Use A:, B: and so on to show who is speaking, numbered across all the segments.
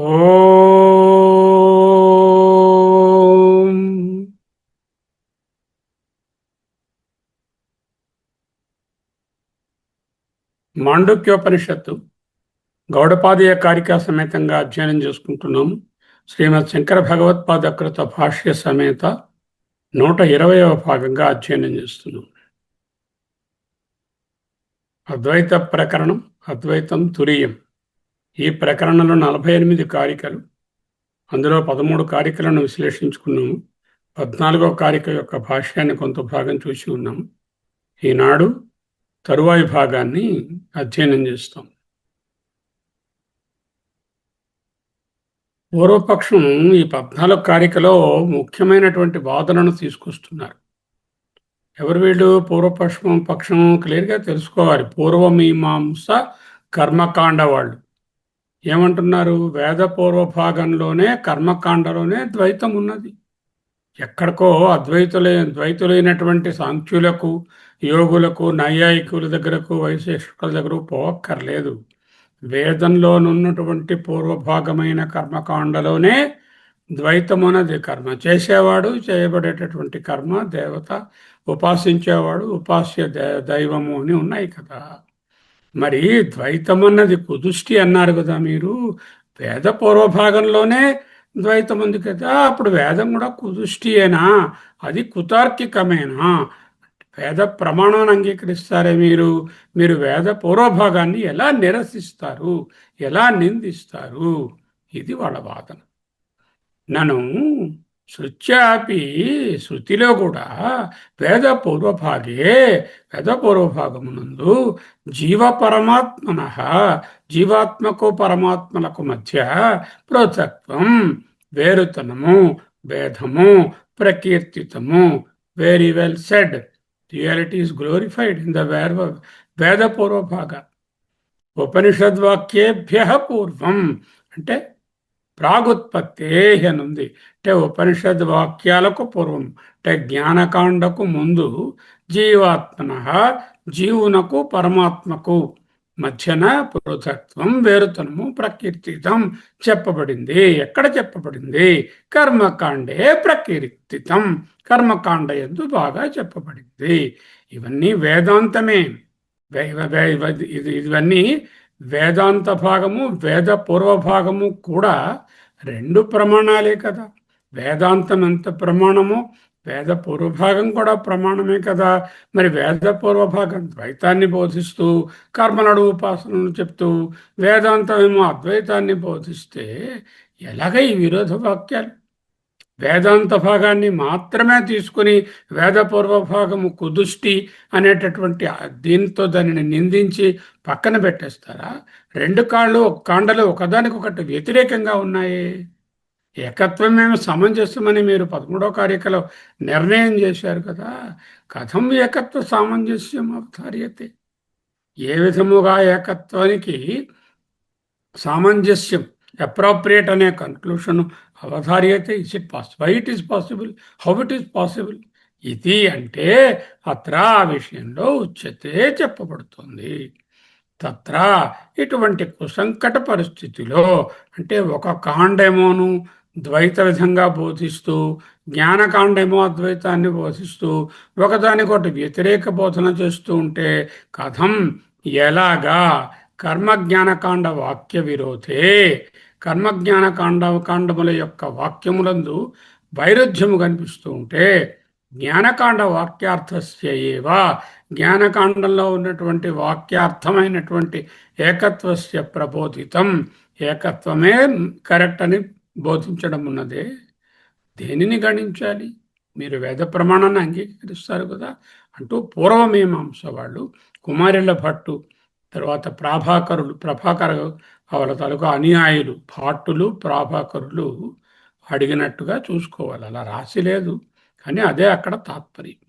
A: ఓం మాండుక్యోపనిషత్తు గౌడపాదీయ కారికా సమేతంగా అధ్యయనం చేసుకుంటున్నాము. శ్రీమద్ శంకర భగవత్పాదకృత భాష్య సమేత 120వ భాగంగా అధ్యయనం చేస్తున్నాం. అద్వైత ప్రకరణం, అద్వైతం తురీయం. ఈ ప్రకరణంలో 48 కారికలు, అందులో 13 కారికలను విశ్లేషించుకున్నాము. 14వ కారిక యొక్క భాష్యాన్ని కొంత భాగం చూసి ఉన్నాము. ఈనాడు తరువాయి భాగాన్ని అధ్యయనం చేస్తాం. పూర్వపక్షం ఈ 14 కారికలో ముఖ్యమైనటువంటి వాదనను తీసుకొస్తున్నారు. ఎవరు వీళ్ళు? పక్షం క్లియర్గా తెలుసుకోవాలి. పూర్వమీమాంస కర్మకాండ వాళ్ళు ఏమంటున్నారు? వేద పూర్వ భాగంలోనే కర్మకాండలోనే ద్వైతం ఉన్నది. ఎక్కడికో ద్వైతులైనటువంటి సాంఖ్యులకు, యోగులకు, నైయాయికుల దగ్గరకు, వైశేషికుల దగ్గరకు పోక్కర్లేదు. వేదంలోనున్నటువంటి పూర్వభాగమైన కర్మకాండలోనే ద్వైతమున్నది. కర్మ చేసేవాడు, చేయబడేటటువంటి కర్మ, దేవత, ఉపాసించేవాడు, ఉపాస్య దైవము అని ఉన్నాయి కదా. మరి ద్వైతమన్నది కుదుష్టి అన్నారు కదా మీరు. వేద పూర్వభాగంలోనే ద్వైతం ఉంది కదా, అప్పుడు వేదం కూడా కుదుష్టియేనా? అది కుతార్కికమేనా? వేద ప్రమాణాన్ని అంగీకరిస్తారే మీరు? మీరు వేద పూర్వభాగాన్ని ఎలా నిరసిస్తారు, ఎలా నిందిస్తారు? ఇది వాళ్ళ వాదన. నన్ను శృత్యాపి, శృతిలో కూడా వేద పూర్వభాగమునందు జీవ పరమాత్మన, జీవాత్మకు పరమాత్మలకు మధ్య పృథక్త్వం, వేరుతనము, భేదము, ప్రకీర్తితము. Very well said. Reality is glorified in the Veda purvabhaga. ఉపనిషద్వాక్యేభ్య పూర్వం అంటే ప్రాగుత్పత్తే అనుంది. అంటే ఉపనిషద్ వాక్యాలకు పూర్వం, అంటే జ్ఞానకాండకు ముందు జీవాత్మన, జీవునకు పరమాత్మకు మధ్యన పృథక్త్వం, వేరుతనము, ప్రకీర్తితం చెప్పబడింది. ఎక్కడ చెప్పబడింది? కర్మకాండే ప్రకీర్తితం. కర్మకాండ యందు బాగా చెప్పబడింది. ఇవన్నీ వేదాంతమే. ఇవన్నీ వేదాంత భాగము, వేద పూర్వభాగము కూడా రెండు ప్రమాణాలే కదా. వేదాంతం ఎంత ప్రమాణమో వేద పూర్వభాగం కూడా ప్రమాణమే కదా. మరి వేద పూర్వభాగం ద్వైతాన్ని బోధిస్తూ, కర్మలను, ఉపాసనలు చెప్తూ, వేదాంతం ఏమో అద్వైతాన్ని బోధిస్తే ఎలాగ ఈ విరోధ వాక్యాలు? వేదాంత భాగాన్ని మాత్రమే తీసుకుని వేద పూర్వభాగము కుదుష్టి అనేటటువంటి దీంతో దానిని నిందించి పక్కన పెట్టేస్తారా? రెండు కాండలు ఒకదానికొకటి వ్యతిరేకంగా ఉన్నాయి. ఏకత్వమేమో సమంజస్యమని మీరు 13వ కారికలో నిర్ణయం చేశారు కదా. కథం ఏకత్వ సామంజస్యం అవతార్యతే? ఏ విధముగా ఏకత్వానికి సామంజస్యం, అప్రోప్రియేట్ అనే కన్క్లూషన్ అవధార్యతే? Why it is possible? How it is possible? ఇది అంటే అత్ర ఆ విషయంలో ఉచ్యతే చెప్పబడుతుంది. తత్ర ఇటువంటి కుసంకట పరిస్థితిలో, అంటే ఒక కాండేమోను ద్వైత విధంగా బోధిస్తూ, జ్ఞానకాండేమో అద్వైతాన్ని బోధిస్తూ, ఒకదానికొకటి వ్యతిరేక బోధన చేస్తూ ఉంటే కథం, ఎలాగా? కర్మజ్ఞానకాండ వాక్య విరోధే, కాండముల యొక్క వాక్యములందు వైరుధ్యము కనిపిస్తూ ఉంటే, జ్ఞానకాండ వాక్యార్థస్య ఏవ, జ్ఞానకాండంలో ఉన్నటువంటి వాక్యార్థమైనటువంటి ఏకత్వస్య ప్రబోధితం, ఏకత్వమే కరెక్ట్ అని బోధించడం ఉన్నదే. దేనిని గణించాలి? మీరు వేద ప్రమాణాన్ని అంగీకరిస్తారు కదా అంటూ పూర్వమీమాంస వాళ్ళు, కుమారిళ్ళ భట్టు, తర్వాత ప్రభాకర వాళ్ళ తాలూకు అనుయాయులు భాట్టులు, ప్రభాకరులు అడిగినట్టుగా చూసుకోవాలి. అలా రాసి లేదు, కానీ అదే అక్కడ తాత్పర్యం.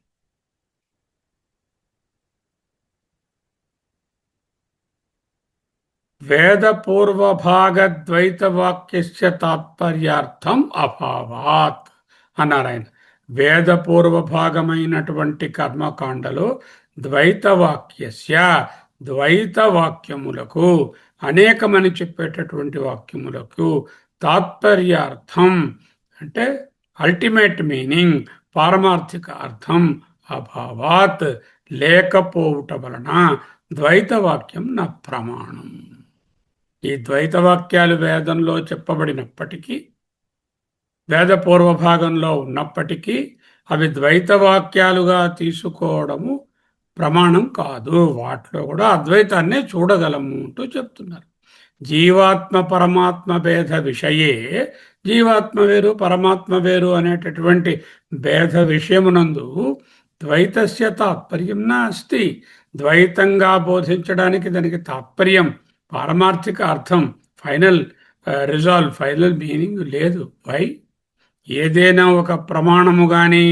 A: వేద పూర్వభాగ ద్వైత వాక్యస్య తాత్పర్యార్థం అభావాత్ అన్నారు ఆయన. వేద పూర్వభాగమైనటువంటి కర్మకాండలో ద్వైత వాక్యస్య, ద్వైత వాక్యములకు అనేకమని చెప్పేటటువంటి వాక్యములకు తాత్పర్యార్థం అంటే అల్టిమేట్ మీనింగ్, పారమార్థిక అర్థం అభావాత్ లేకపోవుట వలన ద్వైత వాక్యం నా ప్రమాణం. ఈ ద్వైత వాక్యాలు వేదంలో చెప్పబడినప్పటికీ, వేద పూర్వభాగంలో ఉన్నప్పటికీ అవి ద్వైత వాక్యాలుగా తీసుకోవడము ప్రమాణం కాదు. వాటిలో కూడా అద్వైతాన్నే చూడగలము అంటూ చెప్తున్నారు. జీవాత్మ పరమాత్మ భేద విషయే, జీవాత్మ వేరు పరమాత్మ వేరు అనేటటువంటి భేద విషయమునందు ద్వైతస్య తాత్పర్యం నాస్తి. ద్వైతంగా బోధించడానికి దానికి తాత్పర్యం, పారమార్థిక అర్థం, ఫైనల్ రిజాల్వ్, ఫైనల్ మీనింగ్ లేదు. వై? ఏదైనా ఒక ప్రమాణము కానీ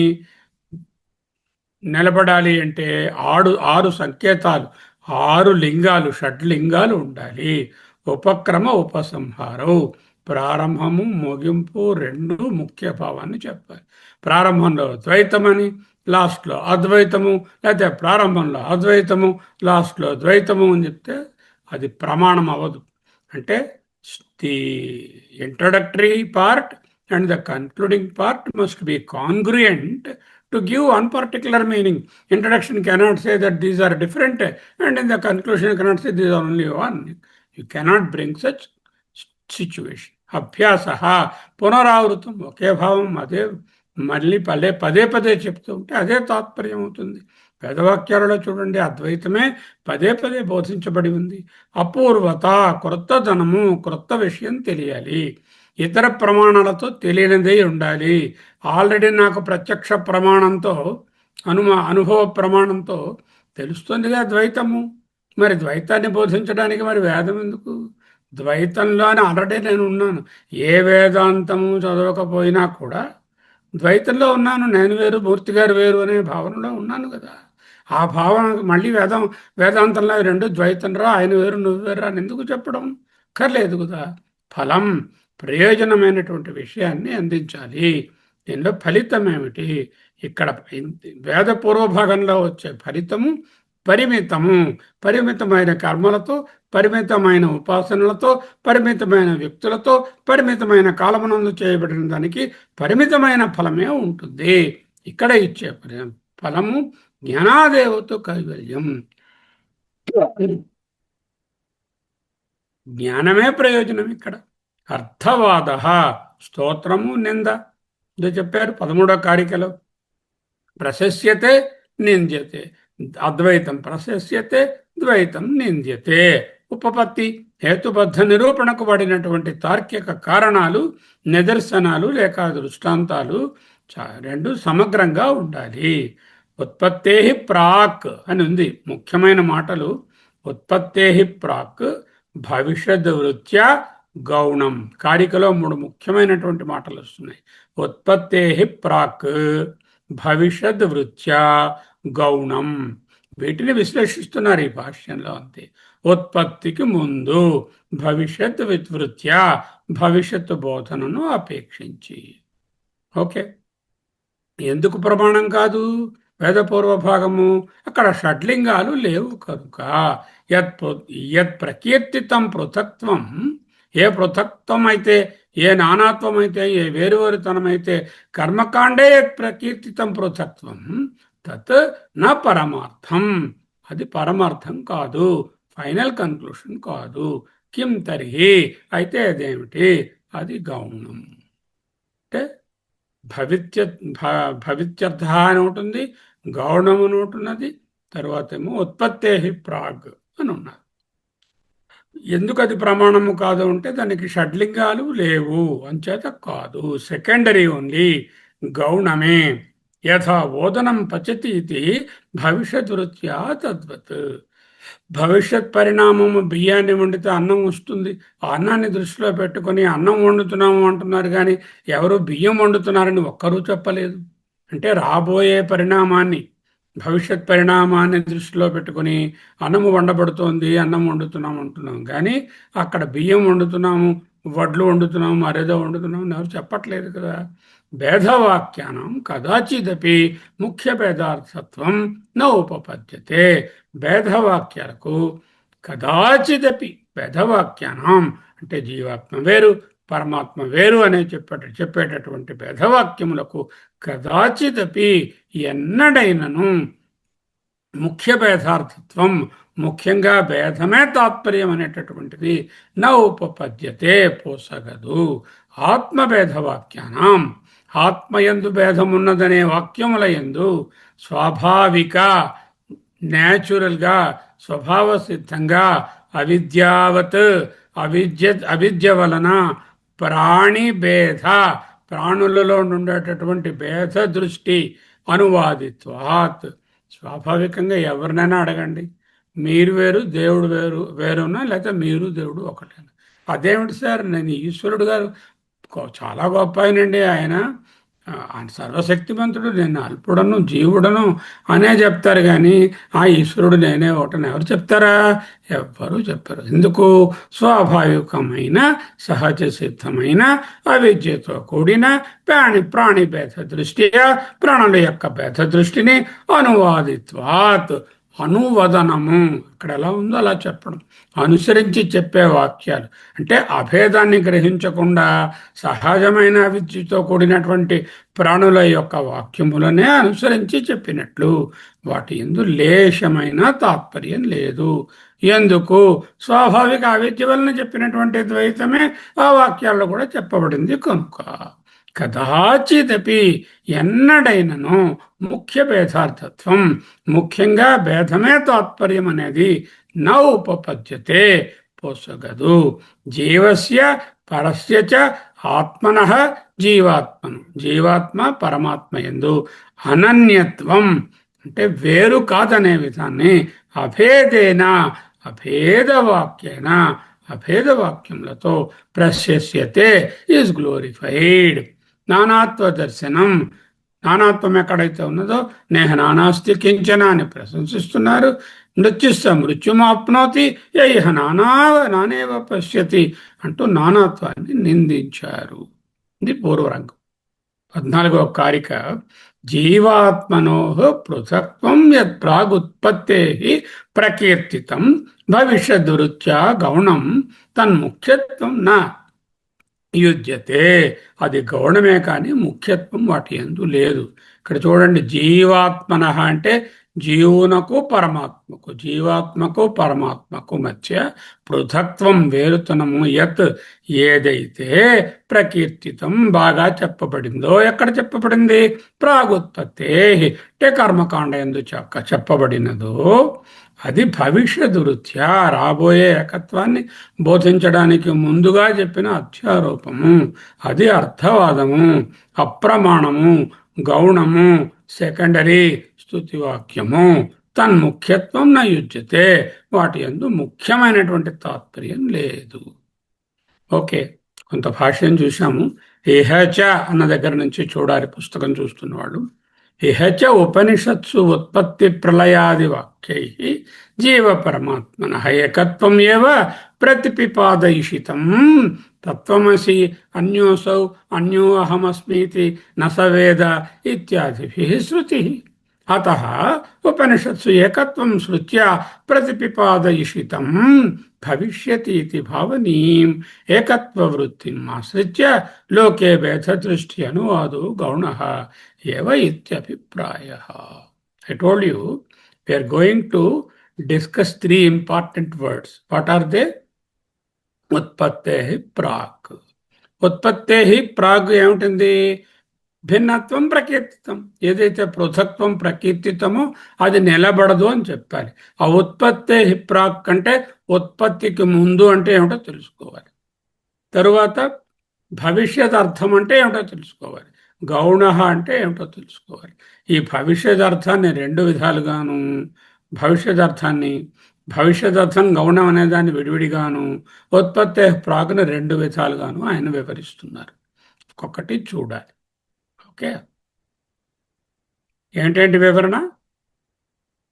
A: నిలబడాలి అంటే ఆరు సంకేతాలు, 6 లింగాలు, షడ్లింగాలు ఉండాలి. ఉపక్రమ ఉపసంహారం, ప్రారంభము ముగింపు రెండు ముఖ్య భావాన్ని చెప్పాలి. ప్రారంభంలో ద్వైతమని, లాస్ట్లో అద్వైతము, లేకపోతే ప్రారంభంలో అద్వైతము లాస్ట్లో ద్వైతము అని చెప్తే అది ప్రమాణం అవ్వదు. అంటే the introductory part and the concluding part must be congruent to give one particular meaning. Introduction cannot say that these are different, and in the conclusion cannot say these are only one. You cannot bring such situation. అభ్యాస పునరావృతం, ఒకే భావం అదే మళ్ళీ పదే పదే చెప్తూ ఉంటే అదే తాత్పర్యం అవుతుంది. వేదవాక్యాలలో చూడండి, అద్వైతమే పదే పదే బోధించబడి ఉంది. అపూర్వత, క్రొత్తదనము, క్రొత్త విషయం తెలియాలి. ఇతర ప్రమాణాలతో తెలియనిదే ఉండాలి. ఆల్రెడీ నాకు ప్రత్యక్ష ప్రమాణంతో, అనుభవ ప్రమాణంతో తెలుస్తుందిగా ద్వైతము. మరి ద్వైతాన్ని బోధించడానికి మరి వేదం ఎందుకు? ద్వైతంలోనే ఆల్రెడీ నేను ఉన్నాను. ఏ వేదాంతము చదవకపోయినా కూడా ద్వైతంలో ఉన్నాను. నేను వేరు, మూర్తి గారు వేరు అనే భావనలో ఉన్నాను కదా. ఆ భావన మళ్ళీ వేదాంతంలో రెండు ద్వైతంరా, ఆయన వేరు నువ్వు వేరు అని ఎందుకు చెప్పడం? కర్లేదు కదా. ఫలం, ప్రయోజనమైనటువంటి విషయాన్ని అందించాలి. దీనిలో ఫలితం ఏమిటి? ఇక్కడ వేద పూర్వభాగంలో వచ్చే ఫలితము పరిమితము. పరిమితమైన కర్మలతో, పరిమితమైన ఉపాసనలతో, పరిమితమైన వ్యక్తులతో, పరిమితమైన కాలమునందు చేయబడిన దానికి పరిమితమైన ఫలమే ఉంటుంది. ఇక్కడ ఇచ్చే ఫలము జ్ఞానాదేవతో కైవల్యం. జ్ఞానమే ప్రయోజనం. ఇక్కడ అర్థవాద, స్తోత్రము నింద ఇది చెప్పారు 13వ కారికలో. ప్రశస్యతే నింద్యతే, అద్వైతం ప్రశస్యతే, ద్వైతం నింద్యతే. ఉపపత్తి, హేతుబద్ధ నిరూపణకు పడినటువంటి తార్కిక కారణాలు, నిదర్శనాలు లేక దృష్టాంతాలు రెండు సమగ్రంగా ఉండాలి. ఉత్పత్తేహి ప్రాక్ అని ఉంది. ముఖ్యమైన మాటలు. ఉత్పత్తేహి ప్రాక్ భవిష్యద్ వృత్యా గౌణం. కారికలో 3 ముఖ్యమైనటువంటి మాటలు వస్తున్నాయి. ఉత్పత్తేహి ప్రాక్ భవిష్యద్ వృత్యా గౌణం. వీటిని విశ్లేషిస్తున్నారు ఈ భాష్యంలో. అంతే. ఉత్పత్తికి ముందు, భవిష్యత్ వివృత్యా, భవిష్యత్తు బోధనను అపేక్షించి. ఓకే, ఎందుకు ప్రమాణం కాదు? వేదపూర్వ భాగము, అక్కడ షడ్లింగాలు లేవు కనుక. యత్ ప్రకీర్తితం పృథక్త్వం, ఏ పృథక్త్వం అయితే, ఏ నానాత్వం అయితే, ఏ వేరువేరుతనమైతే కర్మకాండే యత్ ప్రకీర్తితం పృథక్త్వం తత్ నా పరమార్థం. అది పరమార్థం కాదు, ఫైనల్ కన్క్లూషన్ కాదు. కిం తర్హి, అయితే అదేమిటి? అది గౌణం. అంటే భవిత్యర్థ అని ఉంటుంది, గౌణం అని ఉంటున్నది, తర్వాత ఏమో ఉత్పత్తేహి ప్రాగ్ అని ఉన్నారు. ఎందుకు అది ప్రమాణము కాదు అంటే దానికి షడ్లింగాలు లేవు అంచేత కాదు. సెకండరీ ఓన్లీ, గౌణమే. యథా ఓదనం పచతి ఇది భవిష్యత్ వృత్యా తద్వత్. భవిష్యత్ పరిణామము, బియ్యాన్ని వండితే అన్నం వస్తుంది. ఆ అన్నాన్ని దృష్టిలో పెట్టుకొని అన్నం వండుతున్నాము అంటున్నారు, కానీ ఎవరు బియ్యం వండుతున్నారని ఒక్కరూ చెప్పలేదు. అంటే రాబోయే పరిణామాన్ని, భవిష్యత్ పరిణామాన్ని దృష్టిలో పెట్టుకుని అన్నము వండబడుతోంది, అన్నం వండుతున్నాము అంటున్నాం, కానీ అక్కడ బియ్యం వండుతున్నాము, వడ్లు వండుతున్నాము, మరేదో వండుతున్నాము ఎవరు చెప్పట్లేదు కదా. భేదవాక్యానం కదాచిదపి ముఖ్య భేదార్థత్వం న ఉపపద్యతే. భేదవాక్యాలకు కదాచిదపి, భేదవాక్యానం అంటే జీవాత్మ వేరు పరమాత్మ వేరు అనే చెప్పేటటువంటి భేదవాక్యములకు కదాచిదపి ఎన్నడైనను ముఖ్య భేదార్థత్వం ముఖ్యంగా భేదమే తాత్పర్యం అనేటటువంటిది నా ఉపపద్యతే పోసగదు. ఆత్మభేదవాక్యానం ఆత్మయందు భేదమున్నదనే వాక్యముల యందు స్వాభావిక న్యాచురల్గా స్వభావ సిద్ధంగా అవిద్యావత్ అవిద్య వలన ప్రాణిభేద ప్రాణులలో ఉండేటటువంటి భేద దృష్టి అనువాదిత్వాత్ స్వాభావికంగా ఎవరినైనా అడగండి, మీరు వేరు దేవుడు వేరునా లేకపోతే మీరు దేవుడు ఒకటేనా? అదేమిటి సార్, నేను ఈశ్వరుడు గారు చాలా గొప్ప ఆయనండి, ఆయన సర్వశక్తిమంతుడు, నేను అల్పుడను జీవుడను అనే చెప్తారు. కానీ ఆ ఈశ్వరుడు నేనే ఒకటని ఎవరు చెప్తారా? ఎవ్వరూ చెప్పరు. ఎందుకు? స్వాభావికమైన సహజ సిద్ధమైన అవిద్యతో కూడిన ప్రాణి భేద దృష్ట్యా ప్రాణుల యొక్క భేద దృష్టిని అనువాదిత్వాత్ అనువదనము ఇక్కడ ఎలా ఉందో అలా చెప్పడం, అనుసరించి చెప్పే వాక్యాలు అంటే అభేదాన్ని గ్రహించకుండా సహజమైన విద్యతో కూడినటువంటి ప్రాణుల యొక్క వాక్యములనే అనుసరించి చెప్పినట్లు వాటి యందు లేశమైన తాత్పర్యం లేదు. ఎందుకు? స్వాభావిక అవిద్య వలన చెప్పినటువంటి ద్వైతమే ఆ వాక్యాల్లో కూడా చెప్పబడింది కనుక. కదాచిదపి ఎన్నడైనను ముఖ్య భేదార్థత్వం ముఖ్యంగా భేదమే తాత్పర్యం అనేది నా ఉపపద్యతే పోసగదు. జీవస్య పరస్య చ ఆత్మనః జీవాత్మను జీవాత్మ పరమాత్మ యందు అనన్యత్వం అంటే వేరు కాదనే విధాన్ని అభేదేన అభేదవాక్యేన అభేదవాక్యములతో ప్రశస్యతే ఈజ్ గ్లోరిఫైడ్. నానాత్వ దర్శనం నానాత్వం ఎక్కడైతే ఉన్నదో నేహ నానాస్తి కించన అని ప్రశంసిస్తున్నారు. మృత్యుమాప్నోతి యైహ నానేవ పశ్యతి అంటూ నానాత్వాన్ని నిందించారు. ఇది పూర్వరంగం. 14వ కారిక జీవాత్మనో పృథక్త్వం యత్ ప్రాగుత్పత్తే ప్రకీర్తితం భవిష్యద్వృత్యా గౌణం తన్ముఖ్యత్వం నా యుజ్యతే. అది గౌణమే కానీ ముఖ్యత్వం వాటి యందు లేదు. ఇక్కడ చూడండి, జీవాత్మన అంటే జీవునకు పరమాత్మకు జీవాత్మకు పరమాత్మకు మధ్య పృథక్త్వం వేరుతనము యత్ ఏదైతే ప్రకీర్తితం బాగా చెప్పబడిందో. ఎక్కడ చెప్పబడింది? ప్రాగుత్పత్తే అంటే కర్మకాండ యందు చెప్పబడినదో అది భవిష్యత్ వృత్యా రాబోయే ఏకత్వాన్ని బోధించడానికి ముందుగా చెప్పిన అధ్యారోపము, అది అర్థవాదము, అప్రమాణము, గౌణము, సెకండరీ స్తుతివాక్యము. తన్ముఖ్యత్వం న యుజ్యతే వాటి యందు ముఖ్యమైనటువంటి తాత్పర్యం లేదు. ఓకే, కొంత భాష్యం చూసాము. ఇహచ అన్న దగ్గర నుంచి చూడాలి పుస్తకం చూస్తున్నవాళ్ళు. ఇహచ ఉపనిషత్సు ఉత్పత్తి ప్రళయాది వాక్యై జీవ పరమాత్మన ఏకత్వం ఏవ ప్రతిపిపాదయిషితం తత్వమసి అన్యోసౌ అన్యో అహమస్మీతి నసవేద ఇత్యాదిభిః శృతిః. అతః ఉపనిషత్సు ఏకత్వం శృత్యా ప్రతిపిపాదయిషితం భవిష్యతి ఇతి భావనీం ఏకత్వ వృత్తిం ఆశ్రిత్య లోకే భేదదృష్టి అనువాదో గౌణః ఏవ ఇత్యభిప్రాయః. I told you we are going to discuss 3 important words. What are they? ఉత్పత్తేహి Praak. ఉత్పత్తేహి Prague ఏమిటింది? భిన్నత్వం ప్రకీర్తితం. ఏదైతే పృథక్త్వం ప్రకీర్తితమో అది నిలబడదు అని చెప్పాలి. ఆ ఉత్పత్తేహి ప్రాక్ అంటే ఉత్పత్తికి ముందు అంటే ఏమిటో తెలుసుకోవాలి. తరువాత భవిష్యత్ అర్థం అంటే ఏమిటో తెలుసుకోవాలి. గౌణ అంటే ఏమిటో తెలుసుకోవాలి. ఈ భవిష్యత్ అర్థాన్ని 2 విధాలుగాను, భవిష్యత్ అర్థం గౌణం అనే దాన్ని విడివిడిగాను, ఉత్పత్తి ప్రాగ్ను 2 విధాలుగాను ఆయన వివరిస్తున్నారు. ఒక్కొక్కటి చూడాలి. ఓకే, ఏంటంటే వివరణ?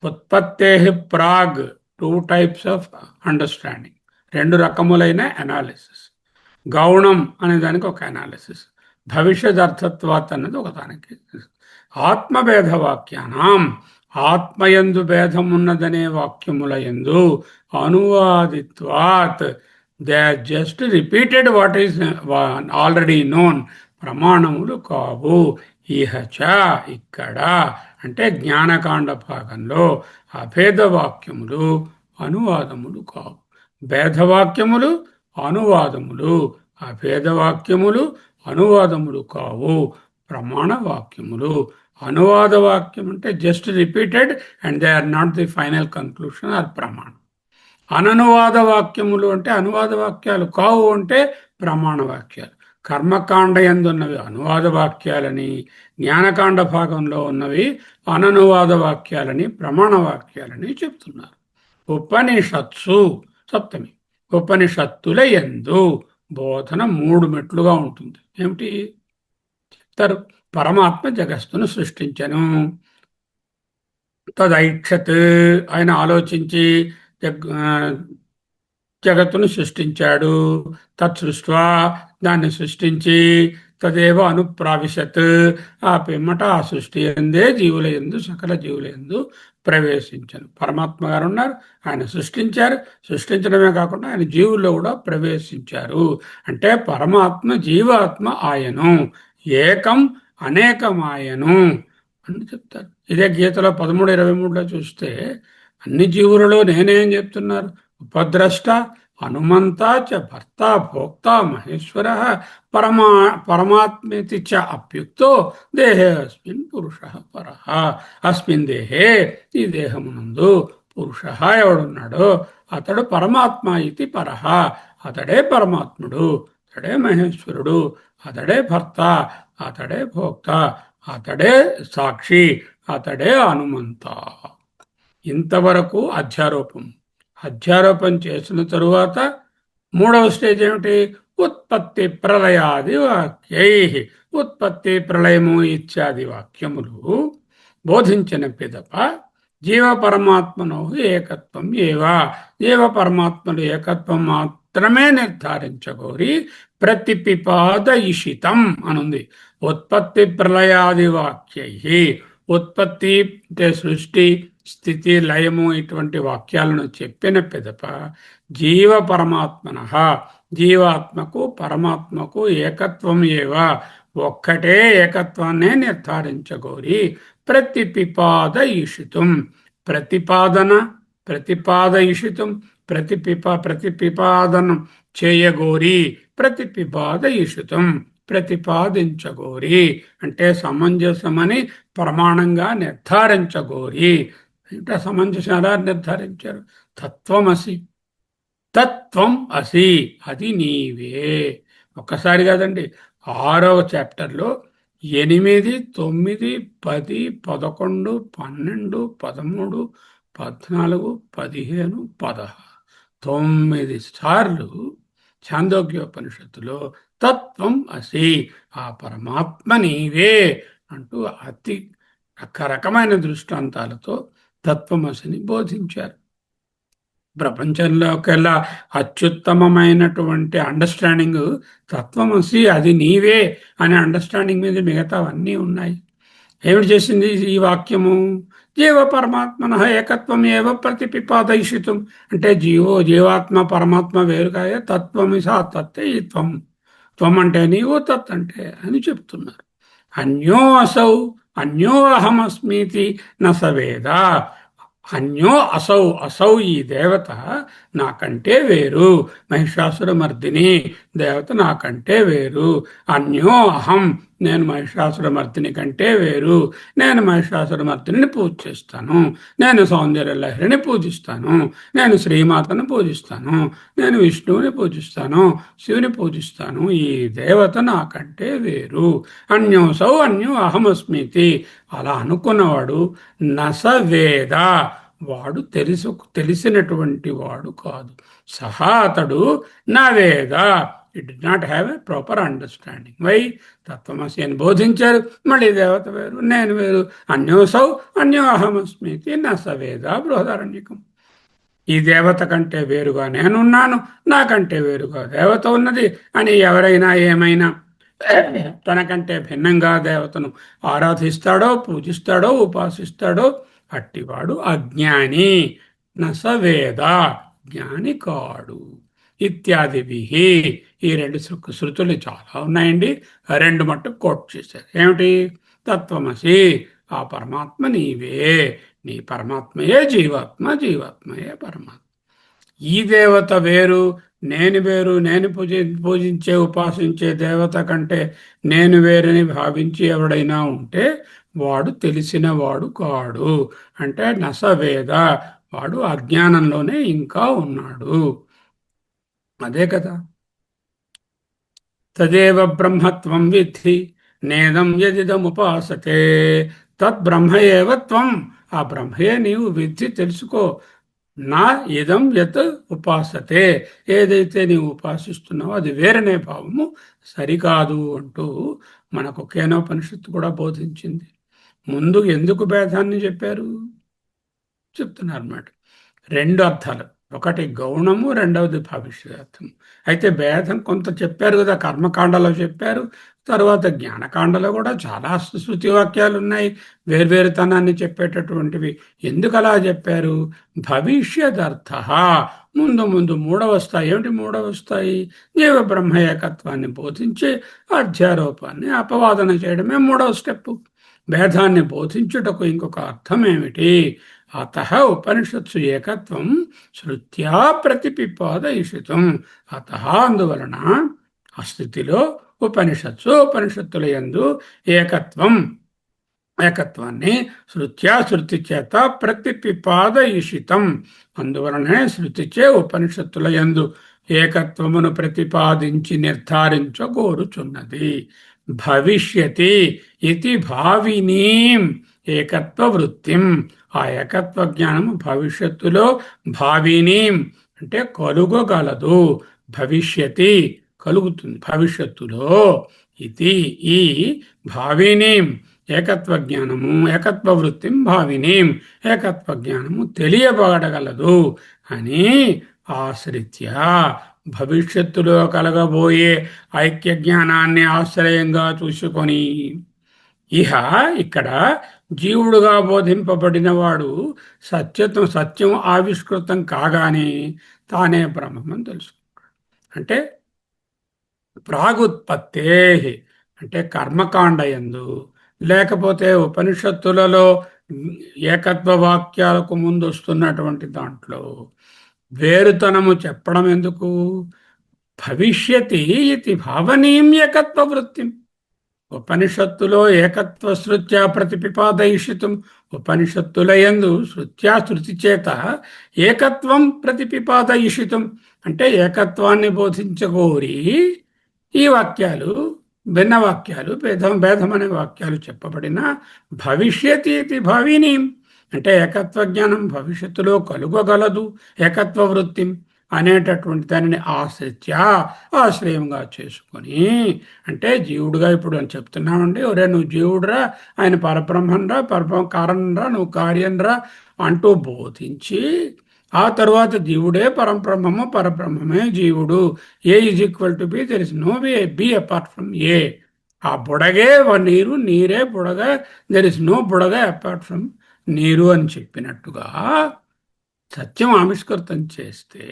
A: ఉత్పత్తే ప్రాగ్ 2 టైప్స్ ఆఫ్ అండర్స్టాండింగ్, 2 రకములైన అనాలిసిస్. గౌణం అనే దానికి ఒక అనాలిసిస్, భవిష్యత్ అర్థత్వాత్ అన్నది ఒకదానికి. ఆత్మభేద వాక్యానం ఆత్మయందు భేదమున్నదనే వాక్యముల యందు అనువాదిత్వాత్ they just repeated what is already known, ప్రమాణములు కావు. ఇహచ ఇక్కడ అంటే జ్ఞానకాండ భాగంలో అభేద వాక్యములు అనువాదములు కావు. భేదవాక్యములు అనువాదములు, అభేద వాక్యములు అనువాదములు కావు, ప్రమాణ వాక్యములు. అనువాద వాక్యం అంటే just repeated and they are not the final conclusion or ప్రమాణం. అననువాద వాక్యములు అంటే అనువాద వాక్యాలు కావు అంటే ప్రమాణ వాక్యాలు. కర్మకాండ యందు ఉన్నవి అనువాద వాక్యాలని, జ్ఞానకాండ భాగంలో ఉన్నవి అననువాద వాక్యాలని, ప్రమాణ వాక్యాలని చెప్తున్నారు. ఉపనిషత్సు సప్తమి, ఉపనిషత్తుల యందు బోధన 3 మెట్లుగా ఉంటుంది. ఏమిటి? పరమాత్మ జగత్తును సృష్టించను. తదైక్షత్ ఆయన ఆలోచించి జగత్తును సృష్టించాడు. తత్సృష్ట్వా దాన్ని సృష్టించి తదేవ అనుప్రావిశత్ ఆ పిమ్మట ఆ సృష్టి ఎందే జీవుల యందు సకల జీవుల యందు ప్రవేశించను. పరమాత్మ గారు ఉన్నారు, ఆయన సృష్టించారు. సృష్టించడమే కాకుండా ఆయన జీవుల్లో కూడా ప్రవేశించారు. అంటే పరమాత్మ జీవాత్మ ఆయను, ఏకం అనేకమాయను అని చెప్తారు. ఇదే గీతలో 13:23లో చూస్తే అన్ని జీవులలో నేనేం చెప్తున్నారు? ఉపద్రష్ట హనుమంత చ భర్త భోక్త మహేశ్వర పరమాత్మేతి చ అప్యుక్తో దేహే అస్మిన్ పురుష పర. అస్మిన్ దేహే ఈ దేహమునందు పురుష ఎవడున్నాడో అతడు పరమాత్మ ఇది పరహ, అతడే పరమాత్ముడు, అతడే మహేశ్వరుడు, అతడే భర్త, అతడే భోక్త, అతడే సాక్షి, అతడే హనుమంత. ఇంతవరకు అధ్యారోపం. అధ్యారోపం చేసిన తరువాత 3వ స్టేజ్ ఏమిటి? ఉత్పత్తి ప్రళయాది వాక్యై. ఉత్పత్తి ప్రళయము ఇత్యాది వాక్యములు బోధించిన పిదప జీవ పరమాత్మను ఏకత్వం ఏవా, జీవ పరమాత్మలు ఏకత్వం మాత్రమే నిర్ధారించగోరి ప్రతిపిపాదయిషితం అనుంది. ఉత్పత్తి ప్రళయాది వాక్యై, ఉత్పత్తి అంటే సృష్టి స్థితి లయము ఇటువంటి వాక్యాలను చెప్పిన పిదప జీవ పరమాత్మన, జీవాత్మకు పరమాత్మకు ఏకత్వం ఏవా, ఒక్కటే ఏకత్వాన్నే నిర్ధారించగోరి ప్రతిపిపాదయిషితం, ప్రతిపాదన ప్రతిపాదయిషితం, ప్రతిపిపాదనం చేయగోరి, ప్రతిపిపాదయిషితం ప్రతిపాదించగోరి అంటే సమంజసమని ప్రమాణంగా నిర్ధారించగోరి. అంటే సమంజసం ఎలా నిర్ధారించారు? తత్వమసి, తత్వం అసి, అది నీవే. ఒక్కసారి కాదండి, 6వ చాప్టర్లో 8, 9, 10, 11, 12, 13, 14, 15, 16 9 సార్లు ఛాందోగ్యోపనిషత్తులో తత్వం అసి, ఆ పరమాత్మ నీవే అంటూ అతి రకరకమైన దృష్టాంతాలతో తత్వమసిని బోధించారు. ప్రపంచంలోకెల్లా అత్యుత్తమమైనటువంటి అండర్స్టాండింగ్ తత్వమసి, అది నీవే అనే అండర్స్టాండింగ్ మీద మిగతావన్నీ ఉన్నాయి. ఏమిటి చేసింది ఈ వాక్యము? జీవ పరమాత్మన ఏకత్వం ఏవ ప్రతిపిపాదయిషితం అంటే జీవాత్మ పరమాత్మ వేరుగాయ తత్వమిసా తత్తే ఈ త్వం, త్వం అంటే నీవు, తత్ అంటే అని చెప్తున్నారు. అన్యో అసౌ అన్యో అహమస్మీతి నసవేద. అన్యో అసౌ, అసౌ ఈ దేవత నాకంటే వేరు, మహిషాసురమర్దిని దేవత నాకంటే వేరు. అన్యో అహం, నేను మహిషాసురమర్దిని కంటే వేరు. నేను మహిషాసురమర్దిని పూజ చేస్తాను, నేను సౌందర్యలహరిని పూజిస్తాను, నేను శ్రీమాతను పూజిస్తాను, నేను విష్ణువుని పూజిస్తాను, శివుని పూజిస్తాను. ఈ దేవత నాకంటే వేరు. అన్యోసౌ అన్యో అహమస్మితి అలా అనుకున్నవాడు నసవేద, వాడు తెలిసినటువంటి వాడు కాదు. సహా అతడు నా వేద, it did not have a proper understanding. Why? తత్వమసి అని బోధించారు, మళ్ళీ దేవత వేరు నేను వేరు. అన్యోసౌ అన్యో అహమస్మితి నసవేద బృహదారణ్యకం. ఈ దేవత కంటే వేరుగా నేనున్నాను, నాకంటే వేరుగా దేవత ఉన్నది అని ఎవరైనా ఏమైనా తనకంటే భిన్నంగా దేవతను ఆరాధిస్తాడో, పూజిస్తాడో, ఉపాసిస్తాడో, అట్టివాడు అజ్ఞాని నసవేద జ్ఞాని కాడు ఇత్యాదివి. ఈ రెండు శృతులు చాలా ఉన్నాయండి. రెండు మట్టు కోట్ చేశారు. ఏమిటి? తత్వమసి, ఆ పరమాత్మ నీవే, నీ పరమాత్మయే జీవాత్మ, జీవాత్మయే పరమాత్మ. ఈ దేవత వేరు, నేను వేరు, నేను పూజించే ఉపాసించే దేవత కంటే నేను వేరని భావించి ఎవడైనా ఉంటే వాడు తెలిసిన వాడు కాడు. అంటే నసవేద, వాడు అజ్ఞానంలోనే ఇంకా ఉన్నాడు. అదే కదా. తదేవ బ్రహ్మత్వం విద్ధి నేదం యదిదముపాసతే తద్బ్రహ్మ ఏవ త్వం, ఆ బ్రహ్మయే నీవు విద్ధి, తెలుసుకో. నా ఇదం యత్ ఉపాసతే, ఏదైతే నీవు ఉపాసిస్తున్నావో అది వేరనే భావము సరికాదు అంటూ మనకు కేనోపనిషత్తు కూడా బోధించింది. ముందు ఎందుకు భేదాన్ని చెప్పారు చెప్తున్నారు అన్నమాట. రెండు అర్థాలు, ఒకటి గౌణము, రెండవది భవిష్యత్తు. అయితే భేదం కొంత చెప్పారు కదా, కర్మకాండలో చెప్పారు, తర్వాత జ్ఞానకాండలో కూడా చాలా శృతి వాక్యాలు ఉన్నాయి వేర్వేరుతనాన్ని చెప్పేటటువంటివి. ఎందుకు అలా చెప్పారు? భవిష్యదర్థ, ముందు ముందు మూడవస్తాయి. ఏమిటి మూడవస్తాయి? జీవ బ్రహ్మ ఏకత్వాన్ని బోధించి అధ్యారోపాన్ని అపవాదన చేయడమే మూడవ స్టెప్. భేదాన్ని బోధించుటకు ఇంకొక అర్థం ఏమిటి? అత ఉపనిషత్సు ఏకత్వం శృత్యా ప్రతిపిపాదయిషితం. అత, అందువలన ఆ స్థితిలో ఉపనిషత్తుల యందు ఏకత్వాన్ని శృత్యా, శృతి చేత ప్రతిపిపాదయిషితం, అందువలనే శృతిచే ఉపనిషత్తుల యందు ఏకత్వమును ప్రతిపాదించి నిర్ధారించగోరుచున్నది. భవిష్యతి ఇది భావినీం ఏకత్వ వృత్తిం, ఆ ఏకత్వ జ్ఞానము భవిష్యత్తులో భావినీం అంటే కలుగగలదు. భవిష్యతి కలుగుతుంది భవిష్యత్తులో. ఇది ఈ భావినీం ఏకత్వ జ్ఞానము, ఏకత్వ వృత్తిం భావినీం, ఏకత్వ జ్ఞానము తెలియబడగలదు అని ఆశ్రిత్య, భవిష్యత్తులో కలగబోయే ఐక్య జ్ఞానాన్ని ఆశ్రయంగా చూసుకొని, ఇహ ఇక్కడ జీవుడుగా బోధింపబడిన వాడు సత్యం ఆవిష్కృతం కాగానే తానే బ్రహ్మమని తెలుసుకుంటాడు. అంటే ప్రాగుత్పత్తే, అంటే కర్మకాండయందు లేకపోతే ఉపనిషత్తులలో ఏకత్వ వాక్యాలకు ముందు వస్తున్నటువంటి దాంట్లో వేరుతనము చెప్పడం ఎందుకు? భవిష్యతి ఇది భావనీయం ఏకత్వ వృత్తిం. ఉపనిషత్తులో ఏకత్వ శృత్యా ప్రతిపిపాదయిషితం, ఉపనిషత్తుల యందు శృత్యా, శృతి చేత ఏకత్వం ప్రతిపిపాదయిషితం అంటే ఏకత్వాన్ని బోధించగోరి ఈ వాక్యాలు, భిన్న వాక్యాలు, భేదం అనే వాక్యాలు చెప్పబడిన భవిష్యతి ఇది భావినీం అంటే ఏకత్వ జ్ఞానం భవిష్యత్తులో కలుగగలదు, ఏకత్వ వృత్తిం అనేటటువంటి దానిని ఆశ్రయంగా చేసుకొని, అంటే జీవుడుగా ఇప్పుడు అని చెప్తున్నామండి, ఒరే నువ్వు జీవుడురా, ఆయన పరబ్రహ్మన్రా, కారణంరా, నువ్వు కార్యంరా అంటూ బోధించి, ఆ తరువాత జీవుడే పరబ్రహ్మము, పరబ్రహ్మమే జీవుడు, A is equal to B, there is no B apart from A. ఆ బుడగే నీరు, నీరే బుడగ, there is no budaga apart from neeru అని చెప్పినట్టుగా సత్యం ఆవిష్కృతం చేస్తే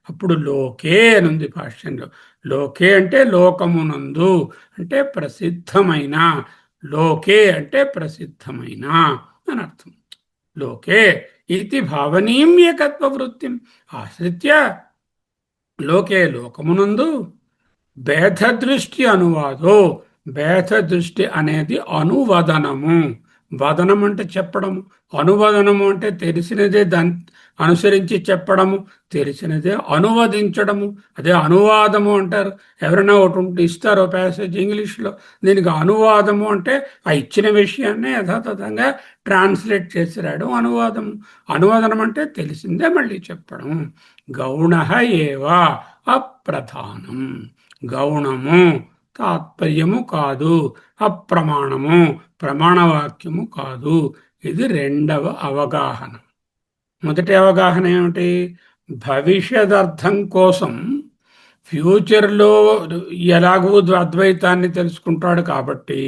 A: అప్పుడు లోకే అనుంది భాష్యంలో. లోకే అంటే లోకమునందు, అంటే ప్రసిద్ధమైన, లోకే అంటే ప్రసిద్ధమైన అని అర్థం. లోకే ఇది భావనీయం ఏకత్వ వృత్తిం ఆశ్రిత్య, లోకే లోకమునందు భేదదృష్టి అనువాదో, భేదదృష్టి అనేది అనువదనము. వదనం అంటే చెప్పడము, అనువదనము అంటే తెలిసినదే దాన్ని అనుసరించి చెప్పడము, తెలిసినదే అనువదించడము, అదే అనువాదము అంటారు. ఎవరైనా ఒకటి ఇస్తారో ప్యాసేజ్ ఇంగ్లీష్లో, దీనికి అనువాదము అంటే ఆ ఇచ్చిన విషయాన్ని యథాతథంగా ట్రాన్స్లేట్ చేసి రాయడం అనువాదము. అనువాదనం అంటే తెలిసిందే మళ్ళీ చెప్పడం. గౌణ ఏవా అప్రధానం, గౌణము తాత్పర్యము కాదు, అప్రమాణము ప్రమాణవాక్యము కాదు. ఇది రెండవ అవగాహన. మొదటి అవగాహన ఏమిటి? భవిష్యదర్థం కోసం ఫ్యూచర్లో ఎలాగూ అద్వైతాన్ని తెలుసుకుంటాడు కాబట్టి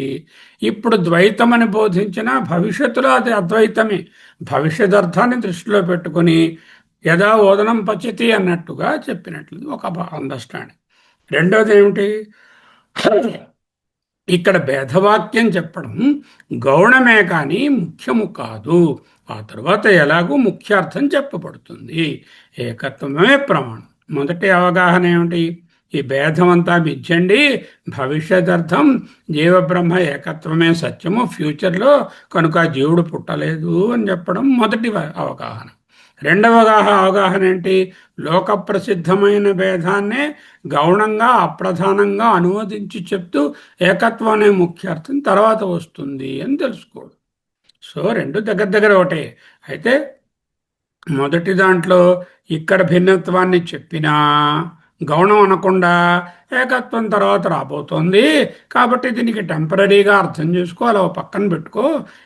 A: ఇప్పుడు ద్వైతం అని బోధించిన భవిష్యత్తులో అది అద్వైతమే. భవిష్యత్ అర్థాన్ని దృష్టిలో పెట్టుకుని యథా ఓదనం పచతి అన్నట్టుగా చెప్పినట్లు ఒక అండర్స్టాండింగ్. రెండోది ఏమిటి, ఇక్కడ భేదవాక్యం చెప్పడం గౌణమే కానీ ముఖ్యము కాదు. ఆ తర్వాత ఎలాగూ ముఖ్యార్థం చెప్పబడుతుంది. ఏకత్వమే ప్రమాణం. మొదటి అవగాహన ఏమిటి, ఈ భేదం అంతా మిథ్యండి, భవిష్యదర్థం జీవబ్రహ్మ ఏకత్వమే సత్యము ఫ్యూచర్లో, కనుక జీవుడు పుట్టలేదు అని చెప్పడం మొదటి అవగాహన. రెండవ అవగాహన ఏంటి, లోక ప్రసిద్ధమైన భేదాన్నే గౌణంగా అప్రధానంగా అనువదించి చెప్తూ ఏకత్వం అనే ముఖ్యార్థం తర్వాత వస్తుంది అని తెలుసుకోవడం. సో రెండు దగ్గర దగ్గర ఒకటే. అయితే మొదటి దాంట్లో ఇక్కడ భిన్నత్వాన్ని చెప్పినా గౌణం అనకుండా ఏకత్వం తర్వాత రాబోతోంది కాబట్టి దీనికి టెంపరీగా అర్థం చేసుకోవాలి, ఓ పక్కన పెట్టుకో,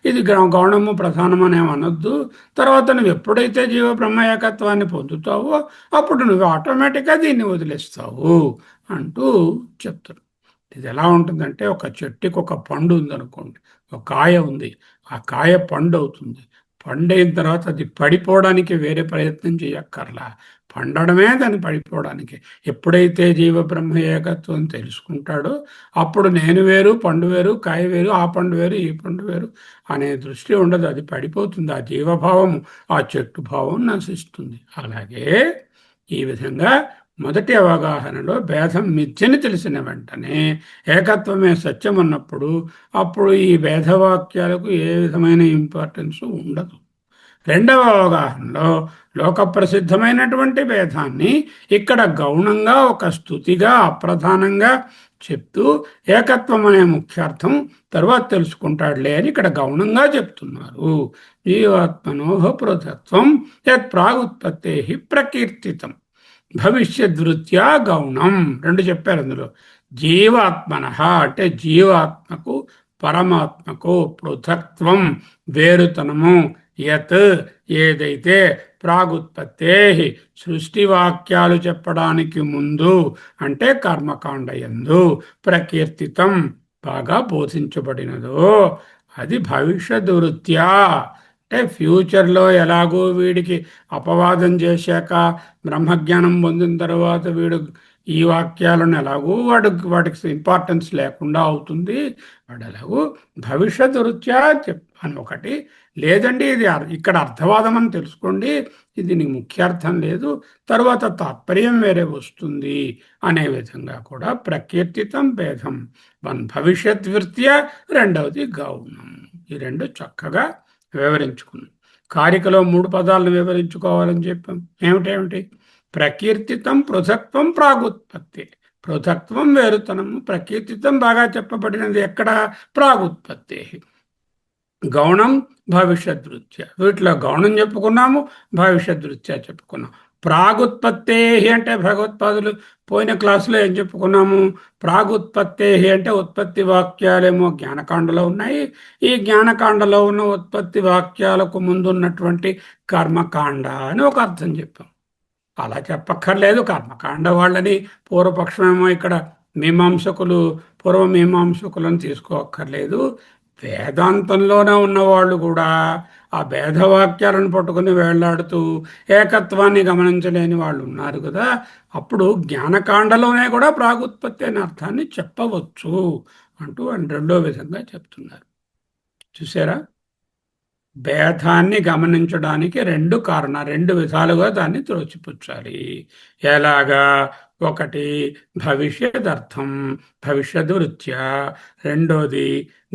A: ఇది గౌణము ప్రధానము అనేవి అనొద్దు. తర్వాత నువ్వు ఎప్పుడైతే జీవ బ్రహ్మ ఏకత్వాన్ని పొందుతావో అప్పుడు నువ్వు ఆటోమేటిక్గా దీన్ని వదిలేస్తావు అంటూ చెప్తాడు. ఇది ఎలా ఉంటుందంటే, ఒక చెట్టుకి ఒక పండు ఉందనుకోండి, ఒక కాయ ఉంది, ఆ కాయ పండు అవుతుంది. పండైన తర్వాత అది పడిపోవడానికి వేరే ప్రయత్నం చేయక్కర్లా, పండడమే దాన్ని పడిపోవడానికి. ఎప్పుడైతే జీవబ్రహ్మ ఏకత్వం తెలుసుకుంటాడో అప్పుడు నేను వేరు, పండు వేరు, కాయ వేరు, ఆ పండు వేరు, ఈ పండు వేరు అనే దృష్టి ఉండదు, అది పడిపోతుంది. ఆ జీవభావము, ఆ చెట్టు భావం నశిస్తుంది. అలాగే ఈ విధంగా మొదటి అవగాహనలో భేదం మిథ్యని తెలిసిన వెంటనే ఏకత్వమే సత్యం అన్నప్పుడు అప్పుడు ఈ భేదవాక్యాలకు ఏ విధమైన ఇంపార్టెన్స్ ఉండదు. రెండవ అవగాహనలో లోక ప్రసిద్ధమైనటువంటి భేదాన్ని ఇక్కడ గౌణంగా ఒక స్థుతిగా అప్రధానంగా చెప్తూ ఏకత్వం అనే ముఖ్యార్థం తర్వాత తెలుసుకుంటాడులే అని ఇక్కడ గౌణంగా చెప్తున్నారు. జీవాత్మనోహ పృథత్వం యత్ ప్రాగుత్పత్తే ప్రకీర్తితం భవిష్యద్వృత్యా గౌణం రెండు చెప్పారు. అందులో జీవాత్మన అంటే జీవాత్మకు పరమాత్మకు పృథక్త్వం వేరుతనము, యత్ ఏదైతే ప్రాగుత్పత్తే సృష్టి వాక్యాలు చెప్పడానికి ముందు అంటే కర్మకాండ యందు ప్రకీర్తితం బాగా బోధించబడినదో అది భవిష్యత్ వృత్యా అంటే ఫ్యూచర్లో ఎలాగో వీడికి అపవాదం చేశాక బ్రహ్మజ్ఞానం పొందిన తర్వాత వీడు ఈ వాక్యాలను ఎలాగో వాటికి ఇంపార్టెన్స్ లేకుండా అవుతుంది, వాడు ఎలాగో భవిష్యత్ వృత్యా అని ఒకటి. లేదండి ఇది ఇక్కడ అర్థవాదం అని తెలుసుకోండి, ఇది నీకు ముఖ్యార్థం లేదు, తర్వాత తాత్పర్యం వేరే వస్తుంది అనే విధంగా కూడా ప్రకీర్తితం భేదం భవిష్యత్ వృత్యా, రెండవది గౌణం. ఈ రెండు చక్కగా వివరించుకున్నాం. కారికలో 3 పదాలను వివరించుకోవాలని చెప్పాం. ఏమిటేమిటి, ప్రకీర్తితం పృథక్త్వం ప్రాగుత్పత్తి. పృథక్త్వం వేరుతనము, ప్రకీర్తితం బాగా చెప్పబడినది ఎక్కడ, ప్రాగుత్పత్తి. గౌణం భవిష్యదృత్యా, వీటిలో గౌణం చెప్పుకున్నాము, భవిష్యదృత్యా చెప్పుకున్నాం. ప్రాగుత్పత్తే అంటే భగవత్పాదులు పోయిన క్లాసులో ఏం చెప్పుకున్నాము, ప్రాగుత్పత్తే అంటే ఉత్పత్తి వాక్యాలేమో జ్ఞానకాండలో ఉన్నాయి, ఈ జ్ఞానకాండలో ఉన్న ఉత్పత్తి వాక్యాలకు ముందున్నటువంటి కర్మకాండ అని ఒక అర్థం చెప్పాం. అలా చెప్పక్కర్లేదు, కర్మకాండ వాళ్ళని పూర్వపక్షమేమో ఇక్కడ మీమాంసకులు పూర్వమీమాంసకులను తీసుకోక్కర్లేదు. వేదాంతంలోనే ఉన్నవాళ్ళు కూడా ఆ భేదవాక్యాలను పట్టుకుని వేళ్లాడుతూ ఏకత్వాన్ని గమనించలేని వాళ్ళు ఉన్నారు కదా, అప్పుడు జ్ఞానకాండలోనే కూడా ప్రాగుత్పత్తి అనే అర్థాన్ని చెప్పవచ్చు అంటూ రెండో విధంగా చెప్తున్నారు. చూసారా, భేదాన్ని గమనించడానికి రెండు విధాలుగా దాన్ని త్రోచిపుచ్చాలి. ఎలాగా, ఒకటి భవిష్యదర్థం భవిష్యద్వృత్యా, రెండోది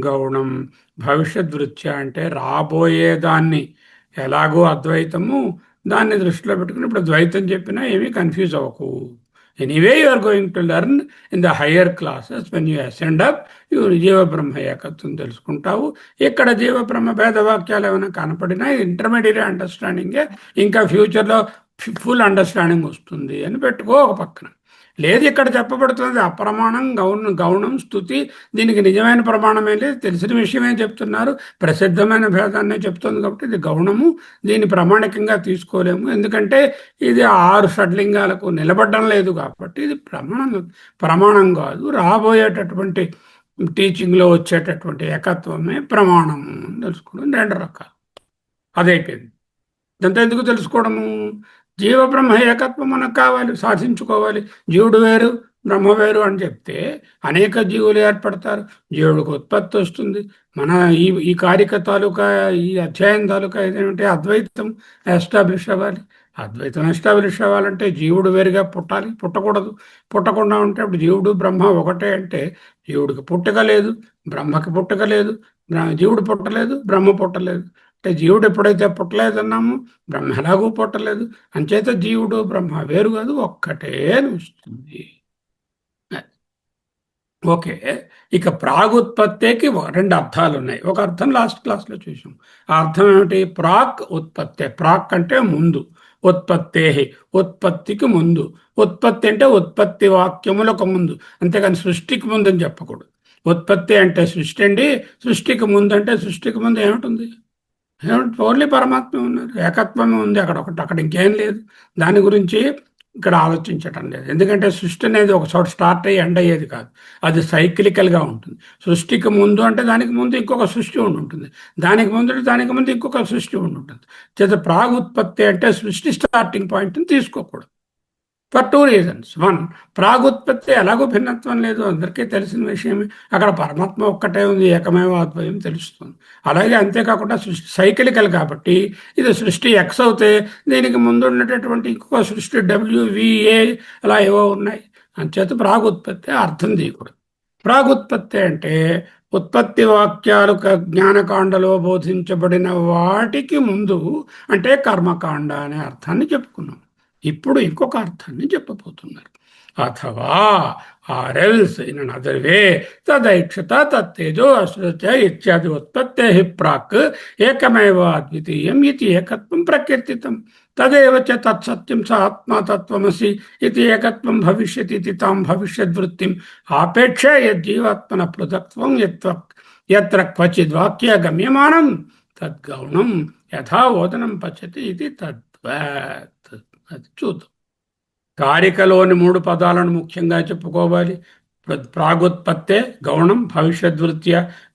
A: గౌణం. భవిష్యద్వృత్యా అంటే రాబోయేదాన్ని, ఎలాగో అద్వైతము దాన్ని దృష్టిలో పెట్టుకుని ఇప్పుడు ద్వైతం చెప్పినా ఏమీ కన్ఫ్యూజ్ అవ్వకు. Anyway you are going to learn in the higher classes, when you ascend up you జీవబ్రహ్మ ఏకత్వం తెలుసుకుంటావు. ఇక్కడ జీవబ్రహ్మ భేదవాక్యాలు ఏమైనా కనపడినా ఇంటర్మీడియట్ అండర్స్టాండింగే, ఇంకా ఫ్యూచర్లో ఫుల్ అండర్స్టాండింగ్ వస్తుంది అని పెట్టుకో ఒక పక్కన. లేదు ఇక్కడ చెప్పబడుతుంది అప్రమాణం గౌణం స్థుతి. దీనికి నిజమైన ప్రమాణమే లేదు, తెలిసిన విషయమే చెప్తున్నారు, ప్రసిద్ధమైన భేదాన్నే చెప్తుంది కాబట్టి ఇది గౌణము. దీన్ని ప్రామాణికంగా తీసుకోలేము, ఎందుకంటే ఇది 6 షడ్లింగాలకు నిలబడడం లేదు కాబట్టి ఇది ప్రమాణం కాదు. రాబోయేటటువంటి టీచింగ్లో వచ్చేటటువంటి ఏకత్వమే ప్రమాణం అని తెలుసుకోవడం 2 రకాలు. అదైపోయింది. ఇదంతా ఎందుకు తెలుసుకోవడము? జీవ బ్రహ్మ ఏకత్వం మనకు కావాలి, సాధించుకోవాలి. జీవుడు వేరు బ్రహ్మ వేరు అని చెప్తే అనేక జీవులు ఏర్పడతారు, జీవుడికి ఉత్పత్తి వస్తుంది. మన ఈ కారిక తాలూకా, ఈ అధ్యాయం తాలూకా ఏదంటే అద్వైతం ఎస్టాబ్లిష్ అవ్వాలి. అద్వైతం ఎస్టాబ్లిష్ అవ్వాలంటే జీవుడు వేరుగా పుట్టాలి, పుట్టకూడదు. పుట్టకుండా ఉంటే అప్పుడు జీవుడు బ్రహ్మ ఒకటే అంటే జీవుడికి పుట్టుక లేదు, బ్రహ్మకి పుట్టుక లేదు, జీవుడు పుట్టలేదు, బ్రహ్మ పుట్టలేదు. అంటే జీవుడు ఎప్పుడైతే పుట్టలేదన్నామో బ్రహ్మ ఎలాగూ పుట్టలేదు. అంచేత జీవుడు బ్రహ్మ వేరు కాదు, ఒక్కటే అని వస్తుంది. ఓకే. ఇక ప్రాగుత్పత్తికి 2 అర్థాలు ఉన్నాయి. ఒక అర్థం లాస్ట్ క్లాస్లో చూసాం. ఆ అర్థం ఏమిటి? ప్రాక్ ఉత్పత్తి. ప్రాక్ అంటే ముందు, ఉత్పత్తే ఉత్పత్తికి ముందు. ఉత్పత్తి అంటే ఉత్పత్తి వాక్యములకు ముందు, అంతేగాని సృష్టికి ముందు అని చెప్పకూడదు. ఉత్పత్తి అంటే సృష్టి అండి, సృష్టికి ముందు అంటే సృష్టికి ముందు ఏమిటి? ఓన్లీ పరమాత్మ ఉన్నారు, ఏకత్వమే ఉంది అక్కడ ఒకటి, అక్కడ ఇంకేం లేదు. దాని గురించి ఇక్కడ ఆలోచించటం లేదు. ఎందుకంటే సృష్టి అనేది ఒక చోట స్టార్ట్ అయ్యి ఎండ్ అయ్యేది కాదు, అది సైక్లికల్గా ఉంటుంది. సృష్టికి ముందు అంటే దానికి ముందు ఇంకొక సృష్టి ఉండి ఉంటుంది, దానికి ముందు ఇంకొక సృష్టి ఉండి ఉంటుంది. చేత ప్రాగుత్పత్తి అంటే సృష్టి స్టార్టింగ్ పాయింట్ని తీసుకోకూడదు. For 2 reasons. 1, ప్రాగుత్పత్తి ఎలాగో భిన్నత్వం లేదు, అందరికీ తెలిసిన విషయమే. అక్కడ పరమాత్మ ఒక్కటే ఉంది, ఏకమేవ అద్వయం తెలుస్తుంది. అలాగే అంతేకాకుండా సృష్టి సైకిలికల్ కాబట్టి ఇది సృష్టి ఎక్స్ అవుతే దీనికి ముందు ఉన్నటువంటి ఇంకొక సృష్టి WVA అలా ఏవో ఉన్నాయి. అంచేత ప్రాగుత్పత్తి అర్థం తీయకూడదు. ప్రాగుత్పత్తి అంటే ఉత్పత్తి వాక్యాలు జ్ఞానకాండలో బోధించబడిన వాటికి ముందు, అంటే కర్మకాండ అనే అర్థాన్ని చెప్పుకున్నాం. ఇప్పుడు ఇంకొక అర్థాన్ని చెప్పబోతున్నారు. అథవా ఆర్ఎల్స్ ఇన్ అన్ అదర్ వే తదైక్షత తత్తేజో అశ్రుత ఇత్యాది ఉత్పత్తే ప్రాక్ ఏకమేవ అద్వితీయం ఇది ఏకత్వం ప్రకీర్తితం. తదేవ చ తత్సత్యం స ఆత్మతత్వమసి ఇది ఏకత్వం భవిష్యతి ఇది తాం భవిష్యద్వృత్తిం ఆపేక్ష యజ్జీవాత్మన పృథక్త్వం యత్ర క్వచిద్ వాక్య గమ్యమానం తద్గౌణం యథా ఓదనం పచ్చతి ఇది తద్వత్. అది చూద్దాం. కారికలోని 3 పదాలను ముఖ్యంగా చెప్పుకోవాలి. ప్రాగుత్పత్తే గౌణం భవిష్యద్వృత్య.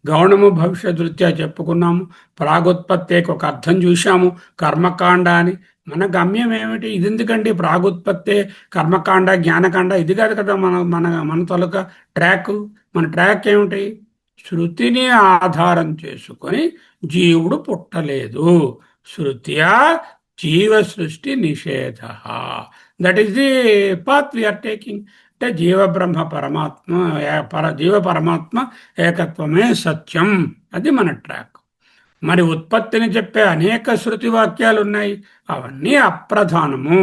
A: గౌణము భవిష్యద్వృత్య చెప్పుకున్నాము. ప్రాగుత్పత్తేకి ఒక అర్థం చూశాము, కర్మకాండ అని. మన గమ్యం ఏమిటి? ఇది ఎందుకండి ప్రాగుత్పత్తే కర్మకాండ జ్ఞానకాండ? ఇది కాదు కదా మన మన మన తొలక ట్రాక్. మన ట్రాక్ ఏమిటి? శృతిని ఆధారం చేసుకొని జీవుడు పుట్టలేదు. శృత్యా జీవ సృష్టి నిషేధ. That is the path we are taking. అంటే జీవ పరమాత్మ ఏకత్వమే సత్యం, అది మన ట్రాక్. మరి ఉత్పత్తిని చెప్పే అనేక శృతి వాక్యాలు ఉన్నాయి, అవన్నీ అప్రధానము,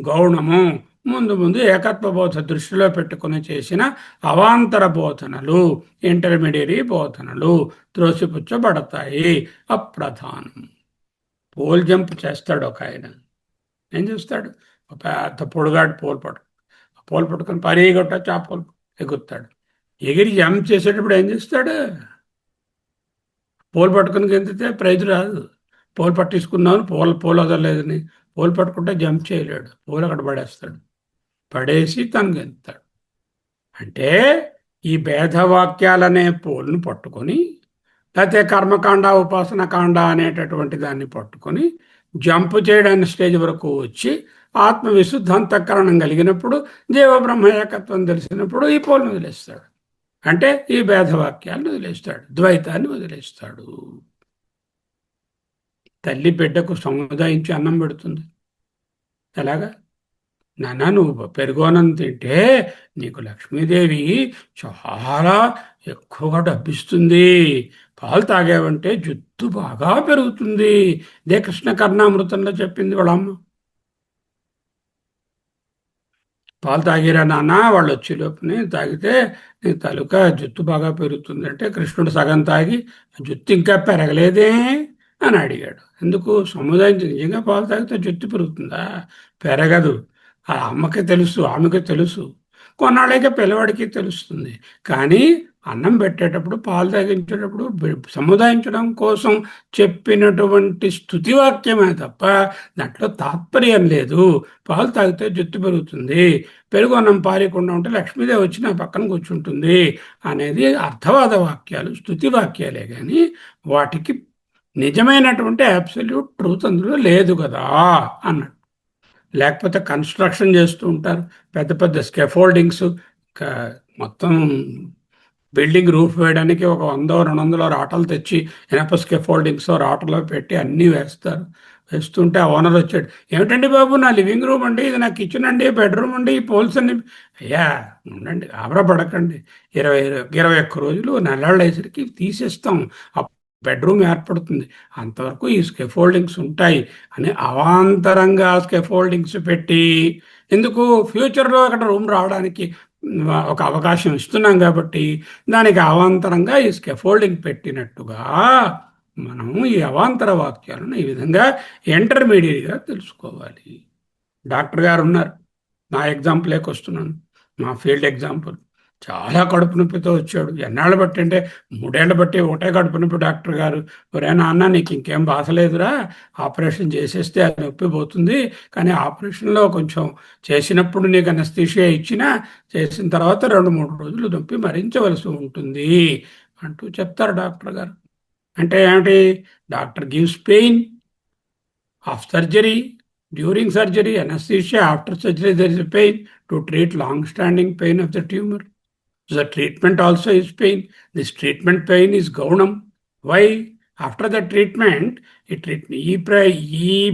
A: గౌణము. ముందు ఏకత్వ బోధ దృష్టిలో పెట్టుకుని చేసిన అవాంతర బోధనలు, ఇంటర్మీడియరీ బోధనలు త్రోసిపుచ్చబడతాయి, అప్రధానం. పోల్ జంప్ చేస్తాడు ఒక ఆయన. ఏం చేస్తాడు? ఒక పెద్ద పొడుగాడు పోల్ పట్టుకొని పరిగొట్టచ్చు, ఆ పోల్ ఎగురుతాడు. ఎగిరి జంప్ చేసేటప్పుడు ఏం చేస్తాడు? పోల్ పట్టుకుని గెంతితే ప్రైజ్ రాదు. పోల్ పట్టించుకున్నాను, పోల్ వదలలేదని. పోల్ పట్టుకుంటే జంప్ చేయలేడు, పోల్ అక్కడ పడేస్తాడు. పడేసి తను గెంతాడు. అంటే ఈ భేదవాక్యాలనే పోల్ను పట్టుకొని, లేకపోతే కర్మకాండ ఉపాసన కాండ అనేటటువంటి దాన్ని పట్టుకొని జంప్ చేయడానికి స్టేజ్ వరకు వచ్చి ఆత్మ విశుద్ధాంతఃకరణం కలిగినప్పుడు, జీవబ్రహ్మ ఏకత్వం తెలిసినప్పుడు ఈ పోల్ను వదిలేస్తాడు. అంటే ఈ భేదవాక్యాలను వదిలేస్తాడు, ద్వైతాన్ని వదిలేస్తాడు. తల్లి బిడ్డకు సముదాయించి అన్నం పెడుతుంది. ఎలాగా? నాన్న, నువ్వు పెరుగోనం తింటే నీకు లక్ష్మీదేవి చాలా ఎక్కువగా డబ్బిస్తుంది. పాలు తాగావంటే జుట్టు బాగా పెరుగుతుంది. ఇదే కృష్ణ కర్ణామృతంలో చెప్పింది వాళ్ళ అమ్మ. పాలు తాగిరా నాన్న, వాళ్ళు వచ్చే లోపుని తాగితే నీ తలుక జుట్టు బాగా పెరుగుతుంది అంటే, కృష్ణుడు సగం తాగి జుట్టు ఇంకా పెరగలేదే అని అడిగాడు. ఎందుకు? సముదాయించి నిజంగా పాలు తాగితే జుట్టు పెరుగుతుందా? పెరగదు. ఆ అమ్మకి తెలుసు, ఆమెకి తెలుసు. కొన్నాళ్ళకే పిల్లవాడికి తెలుస్తుంది. కానీ అన్నం పెట్టేటప్పుడు, పాలు తాగించేటప్పుడు సముదాయించడం కోసం చెప్పినటువంటి స్తుతివాక్యమే తప్ప దాంట్లో తాత్పర్యం లేదు. పాలు తాగితే జుట్టు పెరుగుతుంది, పెరుగు అన్నం పారేయకుండా ఉంటే లక్ష్మీదేవి వచ్చి నా పక్కన కూర్చుంటుంది అనేది అర్థవాద వాక్యాలు, స్తుతి వాక్యాలే కానీ వాటికి నిజమైనటువంటి అబ్సల్యూట్ ట్రూత్ అందులో లేదు కదా అన్నాడు. లేకపోతే కన్స్ట్రక్షన్ చేస్తూ ఉంటారు, పెద్ద పెద్ద స్కెఫోల్డింగ్స్, మొత్తం బిల్డింగ్ రూఫ్ వేయడానికి ఒక 100 200 రాటలు తెచ్చి ఇనప స్కెఫోల్డింగ్స్ రాటలో పెట్టి అన్నీ వేస్తారు. వేస్తుంటే ఆ ఓనర్ వచ్చాడు, ఏమిటండి బాబు, నా లివింగ్ రూమ్ అండి, ఇది నా కిచెన్ అండి, బెడ్రూమ్ అండి, ఈ పోల్స్ అన్ని. అయ్యా ఉండండి, ఆబరా పడకండి, 21 రోజులు నెలాళ్ళు అయ్యేసరికి తీసేస్తాం, బెడ్రూమ్ ఏర్పడుతుంది, అంతవరకు ఈ స్కెఫోల్డింగ్స్ ఉంటాయి అని అవాంతరంగా స్కెఫోల్డింగ్స్ పెట్టి, ఎందుకు ఫ్యూచర్లో అక్కడ రూమ్ రావడానికి ఒక అవకాశం ఇస్తున్నాం కాబట్టి దానికి అవాంతరంగా ఈ స్కెఫోల్డింగ్ పెట్టినట్టుగా మనం ఈ అవాంతర వాక్యాలను ఈ విధంగా ఇంటర్మీడియట్గా తెలుసుకోవాలి. డాక్టర్ గారు ఉన్నారు, నా ఎగ్జాంపుల్ వస్తున్నాను, మా ఫీల్డ్ ఎగ్జాంపుల్. చాలా కడుపు నొప్పితో వచ్చాడు. ఎన్నాళ్ళు బట్టి అంటే 3 ఏళ్ల బట్టి ఒకటే కడుపు నొప్పి. డాక్టర్ గారు, ఒరే నాన్న నీకు ఇంకేం బాధలేదురా, ఆపరేషన్ చేసేస్తే అది నొప్పి పోతుంది, కానీ ఆపరేషన్లో కొంచెం చేసినప్పుడు నీకు అనస్థీషియా ఇచ్చినా చేసిన తర్వాత 2 3 రోజులు నొప్పి భరించవలసి ఉంటుంది అంటూ చెప్తారు డాక్టర్ గారు. అంటే ఏమిటి? Doctor gives pain of surgery, during surgery, anaesthesia, after surgery there is pain to treat long standing pain of the tumour. The treatment also is pain. This treatment pain is gaunam. Why? After the treatment, ఈ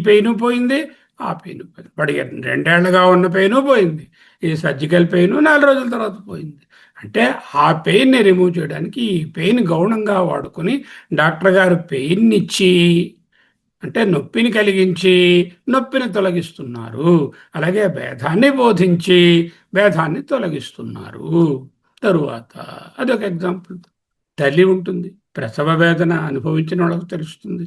A: pain పోయింది, ఆ pain పోయింది. వాడికి 2 ఏళ్లుగా ఉన్న pain పోయింది, ఈ surgical pain 4 రోజుల తర్వాత పోయింది. అంటే ఆ పెయిన్ని రిమూవ్ చేయడానికి ఈ పెయిన్ గౌణంగా వాడుకొని డాక్టర్ గారు పెయిన్ ఇచ్చి, అంటే నొప్పిని కలిగించి నొప్పిని తొలగిస్తున్నారు. అలాగే భేదాన్ని బోధించి భేదాన్ని తొలగిస్తున్నారు. తరువాత అదొక ఎగ్జాంపుల్. తల్లి ఉంటుంది, ప్రసవ వేదన అనుభవించిన వాళ్ళకు తెలుస్తుంది,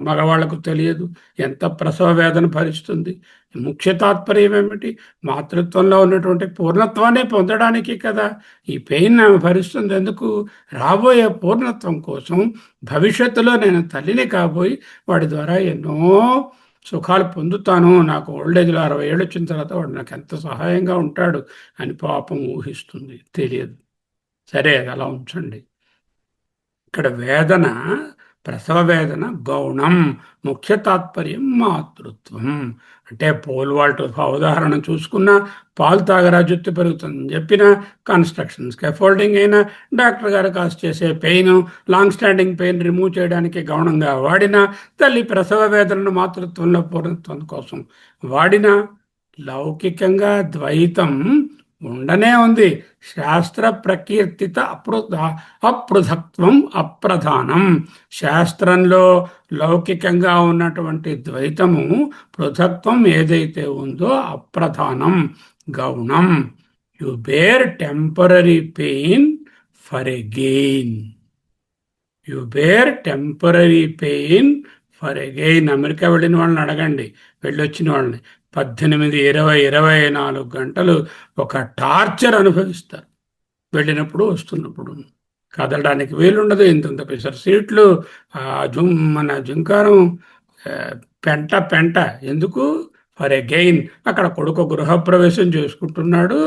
A: మగవాళ్లకు తెలియదు ఎంత ప్రసవ వేదన భరిస్తుంది. ముఖ్య తాత్పర్యం ఏమిటి? మాతృత్వంలో ఉన్నటువంటి పూర్ణత్వాన్ని పొందడానికి కదా ఈ పెయిన్ ఆమె భరిస్తుంది. ఎందుకు? రాబోయే పూర్ణత్వం కోసం, భవిష్యత్తులో నేను తల్లిని కాబోయి వాడి ద్వారా ఎన్నో సుఖాలు పొందుతాను, నాకు ఓల్డేజ్లో 60 ఏళ్ళు వచ్చిన తర్వాత వాడు నాకు ఎంత సహాయంగా ఉంటాడు అని పాపం ఊహిస్తుంది, తెలియదు. సరే, అది అలా ఉంచండి. ఇక్కడ వేదన, ప్రసవ వేదన గౌణం, ముఖ్య తాత్పర్యం మాతృత్వం. అంటే పోల్ వాల్ట్ ఉదాహరణ చూసుకున్న, పాలు తాగరా జుట్టు పెరుగుతుందని చెప్పిన, కన్స్ట్రక్షన్ స్కాఫోల్డింగ్ అయినా, డాక్టర్ గారు కాస్ట్ చేసే pain, long standing pain remove చేయడానికి గౌణంగా వాడిన, తల్లి ప్రసవ వేదనను మాతృత్వంలో పూర్ణత్వం కోసం వాడిన, లౌకికంగా ద్వైతం ఉండనే ఉంది. శాస్త్ర ప్రకీర్తిత అపృథక్త్వం అప్రధానం. శాస్త్రంలో లౌకికంగా ఉన్నటువంటి ద్వైతము, పృథక్త్వం ఏదైతే ఉందో అప్రధానం, గౌణం. You bear temporary pain for a gain. You bear temporary pain for a gain. America వెళ్ళిన వాళ్ళని అడగండి, వెళ్ళొచ్చిన వాళ్ళని, 18, 20, 24 గంటలు ఒక టార్చర్ అనుభవిస్తారు. వెళ్ళినప్పుడు వస్తున్నప్పుడు కదలడానికి వీలుండదు. ఇంత పెసర్ సీట్లు, మన జుంకారం పెంట పెంట. ఎందుకు? For a gain. అక్కడ కొడుకు గృహప్రవేశం చేసుకుంటున్నాడు,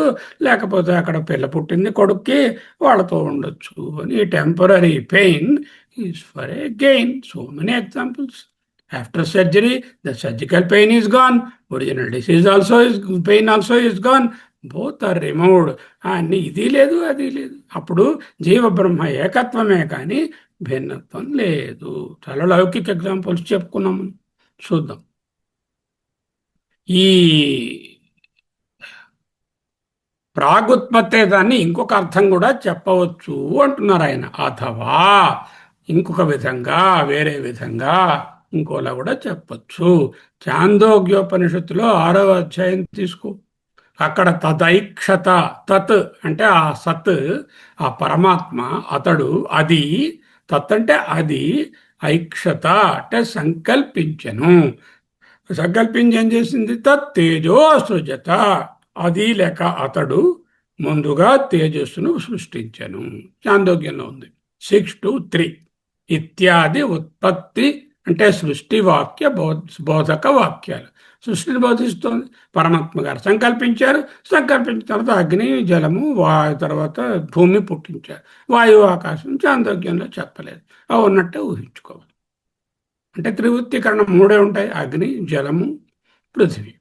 A: లేకపోతే అక్కడ పిల్ల పుట్టింది కొడుక్కి, వాళ్ళతో ఉండొచ్చు అని. Temporary pain is for a gain. So many examples. After surgery, the surgical pain is gone. Original disease pain also is gone. Both are removed. And ఇది లేదు, అది లేదు. అప్పుడు జీవ బ్రహ్మ ఏకత్వమే కానీ భిన్నత్వం లేదు. చాలా లౌకిక ఎగ్జాంపుల్స్ చెప్పుకున్నాము, చూద్దాం. ఈ ప్రాగుత్పత్తే దాన్ని ఇంకొక అర్థం కూడా చెప్పవచ్చు అంటున్నారు ఆయన. అథవా ఇంకొక విధంగా, వేరే విధంగా, ఇంకోలా కూడా చెప్పచ్చు. చాందోగ్యోపనిషత్తులో 6వ అధ్యాయం తీసుకో, అక్కడ తదైక్షత, తత్ అంటే ఆ సత్, ఆ పరమాత్మ, అతడు, అది, తత్ అంటే అది, ఐక్షత అంటే సంకల్పించను. సంకల్పించి ఏం చేసింది? తత్ తేజో సృజత. అది లేక అతడు ముందుగా తేజస్సును సృష్టించను. చాందోగ్యంలో ఉంది 6-3 ఇత్యాది ఉత్పత్తి అంటే సృష్టి వాక్య బోధక వాక్యాలు. సృష్టిని బోధిస్తోంది. పరమాత్మ గారు సంకల్పించారు. సంకల్పించిన తర్వాత అగ్ని జలము తర్వాత భూమి పుట్టించారు. వాయువు ఆకాశం చాందోగ్యంలో చెప్పలేదు. అవి ఉన్నట్టే ఊహించుకోవాలి. అంటే త్రివృత్తీకరణం మూడే ఉంటాయి: అగ్ని, జలము, పృథివీ.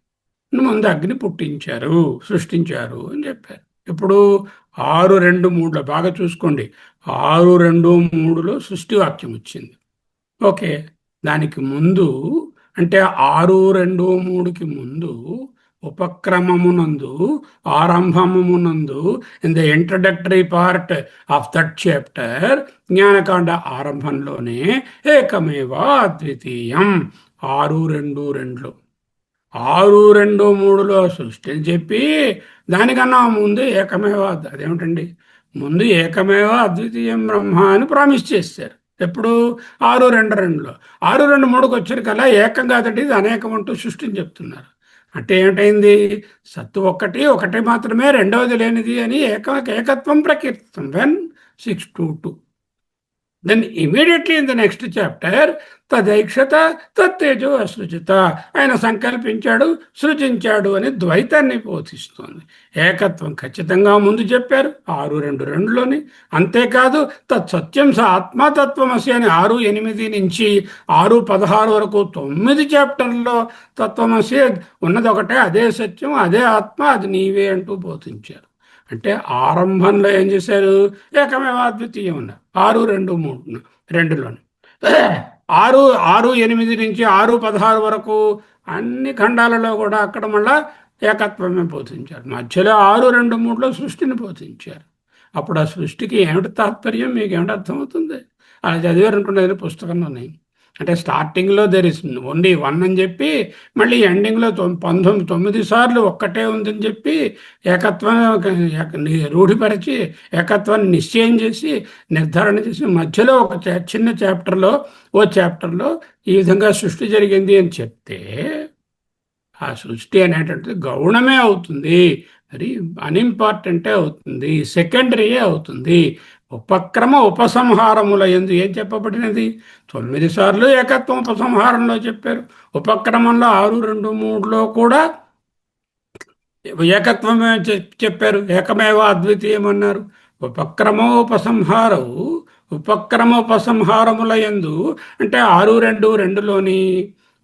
A: ముందు అగ్ని పుట్టించారు, సృష్టించారు అని చెప్పారు. ఇప్పుడు 6-2-3లో బాగా చూసుకోండి. 6-2-3లో సృష్టి వాక్యం వచ్చింది. ఓకే, దానికి ముందు అంటే 6-2-3కి ముందు ఉపక్రమమునందు, ఆరంభమునందు, in the introductory part of that chapter, జ్ఞానకాండ ఆరంభంలోనే ఏకమేవా అద్వితీయం 6-2-2లో 6-2-3లో సృష్టిని చెప్పి దానికన్నా ముందు ఏకమేవ, అదేమిటండి, ముందు ఏకమేవ అద్వితీయం బ్రహ్మ అని ప్రామిస్ చేశారు. ఎప్పుడు? 6-2-2లో. 6-2-3కి వచ్చేకల్లా ఏకం కాదండి, ఇది అనేకం అంటూ సృష్టిని చెప్తున్నారు. అంటే ఏమిటైంది? సత్తు ఒకటి మాత్రమే, రెండవది లేనిది అని ఏకత్వం ప్రకీర్తితం. When 6-2-2. Then immediately in the next chapter, తదైక్షత తత్తేజో అసృజత, ఆయన సంకల్పించాడు, సృజించాడు అని ద్వైతాన్ని బోధిస్తోంది. ఏకత్వం ఖచ్చితంగా ముందు చెప్పారు 6-2-2లోని. అంతేకాదు తత్సత్యం స ఆత్మతత్వమసి అని 6-8 నుంచి 6-16 వరకు 9 చాప్టర్లో తత్వమసి ఉన్నది ఒకటే, అదే సత్యం, అదే ఆత్మ, అది నీవే అంటూ బోధించారు. అంటే ఆరంభంలో ఏం చేశారు? ఏకమేవ అద్వితీయం ఉన్నారు 6-2-3-2లోని. 6-8 నుంచి 6-16 వరకు అన్ని ఖండాలలో కూడా అక్కడ మళ్ళా ఏకత్వమే బోధించారు. మధ్యలో 6-2-3లో సృష్టిని బోధించారు. అప్పుడు ఆ సృష్టికి ఏమిటి తాత్పర్యం మీకు ఏమిటి అర్థమవుతుంది? అలా చదివారనుకున్నది పుస్తకంలోనే. అంటే స్టార్టింగ్లో దెర్ ఇస్ ఓన్లీ 1 అని చెప్పి, మళ్ళీ ఎండింగ్లో 9 సార్లు ఒక్కటే ఉందని చెప్పి ఏకత్వాన్ని రూఢిపరిచి, ఏకత్వాన్ని నిశ్చయం చేసి, నిర్ధారణ చేసి, మధ్యలో ఒక చిన్న చాప్టర్లో ఈ విధంగా సృష్టి జరిగింది అని చెప్తే ఆ సృష్టి అనేటువంటిది గౌణమే అవుతుంది, అది అన్ఇంపార్టెంటే అవుతుంది, సెకండరీయే అవుతుంది. ఉపక్రమ ఉపసంహారముల యందు ఏం చెప్పబడినది? 9 సార్లు ఏకత్వం ఉపసంహారంలో చెప్పారు. ఉపక్రమంలో 6-2-3లో కూడా ఏకత్వమే చెప్పారు. ఏకమేవ అద్వితీయం అన్నారు. ఉపక్రమోపసంహారముల యందు అంటే 6-2-2లోని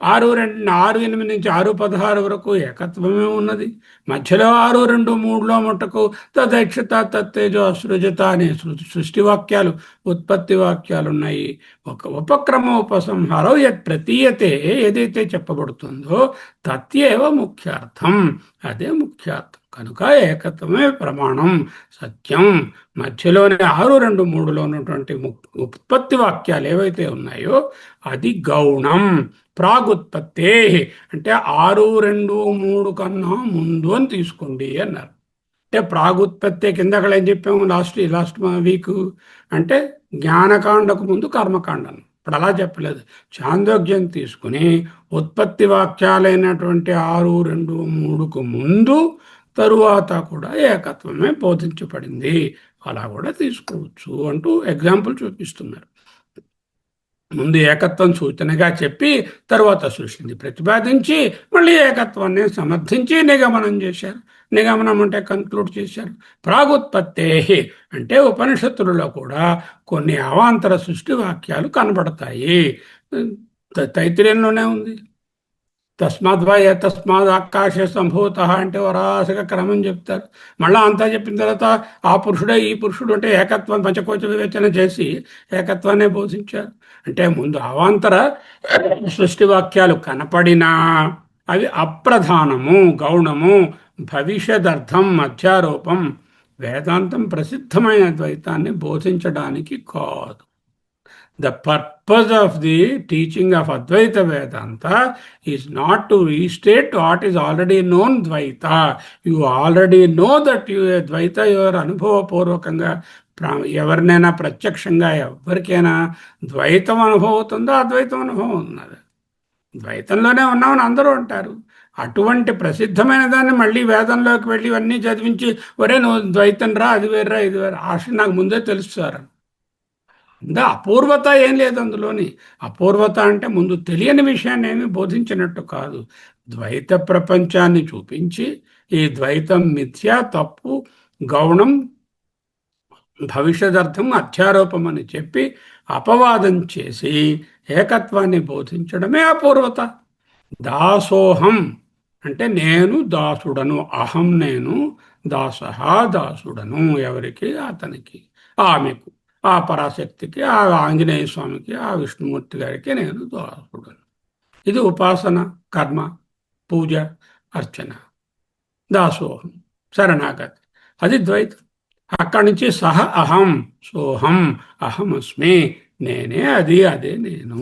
A: 6-8 నుంచి 6-16 వరకు ఏకత్వమే ఉన్నది. మధ్యలో 6-2-3లో మటుకు తదైక్షత తత్తేజో అసృజత అనే సృష్టి వాక్యాలు, ఉత్పత్తి వాక్యాలు ఉన్నాయి. ఒక ఉపక్రమోపసంహారం యత్ ప్రతీయతే, ఏదైతే చెప్పబడుతుందో తత్యేవ ముఖ్యార్థం, అదే ముఖ్యార్థం. కనుక ఏకత్వమే ప్రమాణం, సత్యం. మధ్యలోనే 6-2-3లో ఉన్నటువంటి ఉత్పత్తి వాక్యాలు ఏవైతే ఉన్నాయో అది గౌణం. ప్రాగుత్పత్తే అంటే 6-2-3 కన్నా ముందు అని తీసుకోండి అన్నారు. అంటే ప్రాగుత్పత్తి కింద అక్కడ ఏం చెప్పాము లాస్ట్ వీక్, అంటే జ్ఞానకాండకు ముందు కర్మకాండను. ఇప్పుడు అలా చెప్పలేదు. చాందోగ్యం తీసుకుని ఉత్పత్తి వాక్యాలైనటువంటి 6-2-3కు ముందు తరువాత కూడా ఏకత్వమే బోధించబడింది. అలా కూడా తీసుకోవచ్చు అంటూ ఎగ్జాంపుల్ చూపిస్తున్నారు. ముందు ఏకత్వం సూచనగా చెప్పి తరువాత సృష్టిని ప్రతిపాదించి మళ్ళీ ఏకత్వాన్ని సమర్థించి నిగమనం చేశారు. నిగమనం అంటే కన్క్లూడ్ చేశారు. ప్రాగుత్పత్తే అంటే ఉపనిషత్తులలో కూడా కొన్ని అవాంతర సృష్టి వాక్యాలు కనబడతాయి. తైత్తిరీయంలోనే ఉంది. తస్మాత్ ఆకాశ సంభూత అంటే వరాసగా క్రమం చెప్తారు. మళ్ళీ అంతా చెప్పిన తర్వాత ఆ పురుషుడే ఈ పురుషుడు అంటే ఏకత్వం పంచకోశ వివేచన చేసి ఏకత్వాన్ని బోధించారు. అంటే ముందు అవాంతర సృష్టి వాక్యాలు కనపడినా అవి అప్రధానము, గౌణము, భవిష్యదర్థం, మధ్యారోపం. వేదాంతం ప్రసిద్ధమైన ద్వైతాన్ని బోధించడానికి కాదు. The purpose of the teaching of Advaita Vedanta is not to restate what is already known Dvaita. You already know that you Dvaita, you are అనుభవపూర్వకంగా ఎవరినైనా ప్రత్యక్షంగా ఎవరికైనా ద్వైతం అనుభవం అవుతుందో అద్వైతం అనుభవం ఉన్నది. ద్వైతంలోనే ఉన్నామని అందరూ అంటారు. అటువంటి ప్రసిద్ధమైన దాన్ని మళ్ళీ వేదంలోకి వెళ్ళి ఇవన్నీ చదివించి ఒరే నువ్వు ద్వైతం రా, అది వేర్రా, ఇది వేరే ఆశ నాకు ముందే తెలుస్తారు. అపూర్వత ఏం లేదు అందులోని. అపూర్వత అంటే ముందు తెలియని విషయాన్ని ఏమి బోధించినట్టు కాదు. ద్వైత ప్రపంచాన్ని చూపించి ఈ ద్వైతం మిథ్య, తప్పు, గౌణం, భవిష్యదర్థం, అధ్యారోపం అని చెప్పి అపవాదం చేసి ఏకత్వాన్ని బోధించడమే అపూర్వత. దాసోహం అంటే నేను దాసుడను, అహం నేను, దాసహ దాసుడను. ఎవరికి? అతనికి, ఆమెకు, ఆ పరాశక్తికి, ఆ ఆంజనేయ స్వామికి, ఆ విష్ణుమూర్తి గారికి నేను దాసుడను. ఇది ఉపాసన, కర్మ, పూజ, అర్చన, దాసోహం, శరణాగతి. అది ద్వైతం. అక్కడి నుంచి సహ అహం, సోహం, అహమస్మి, నేనే అది, అదే నేను.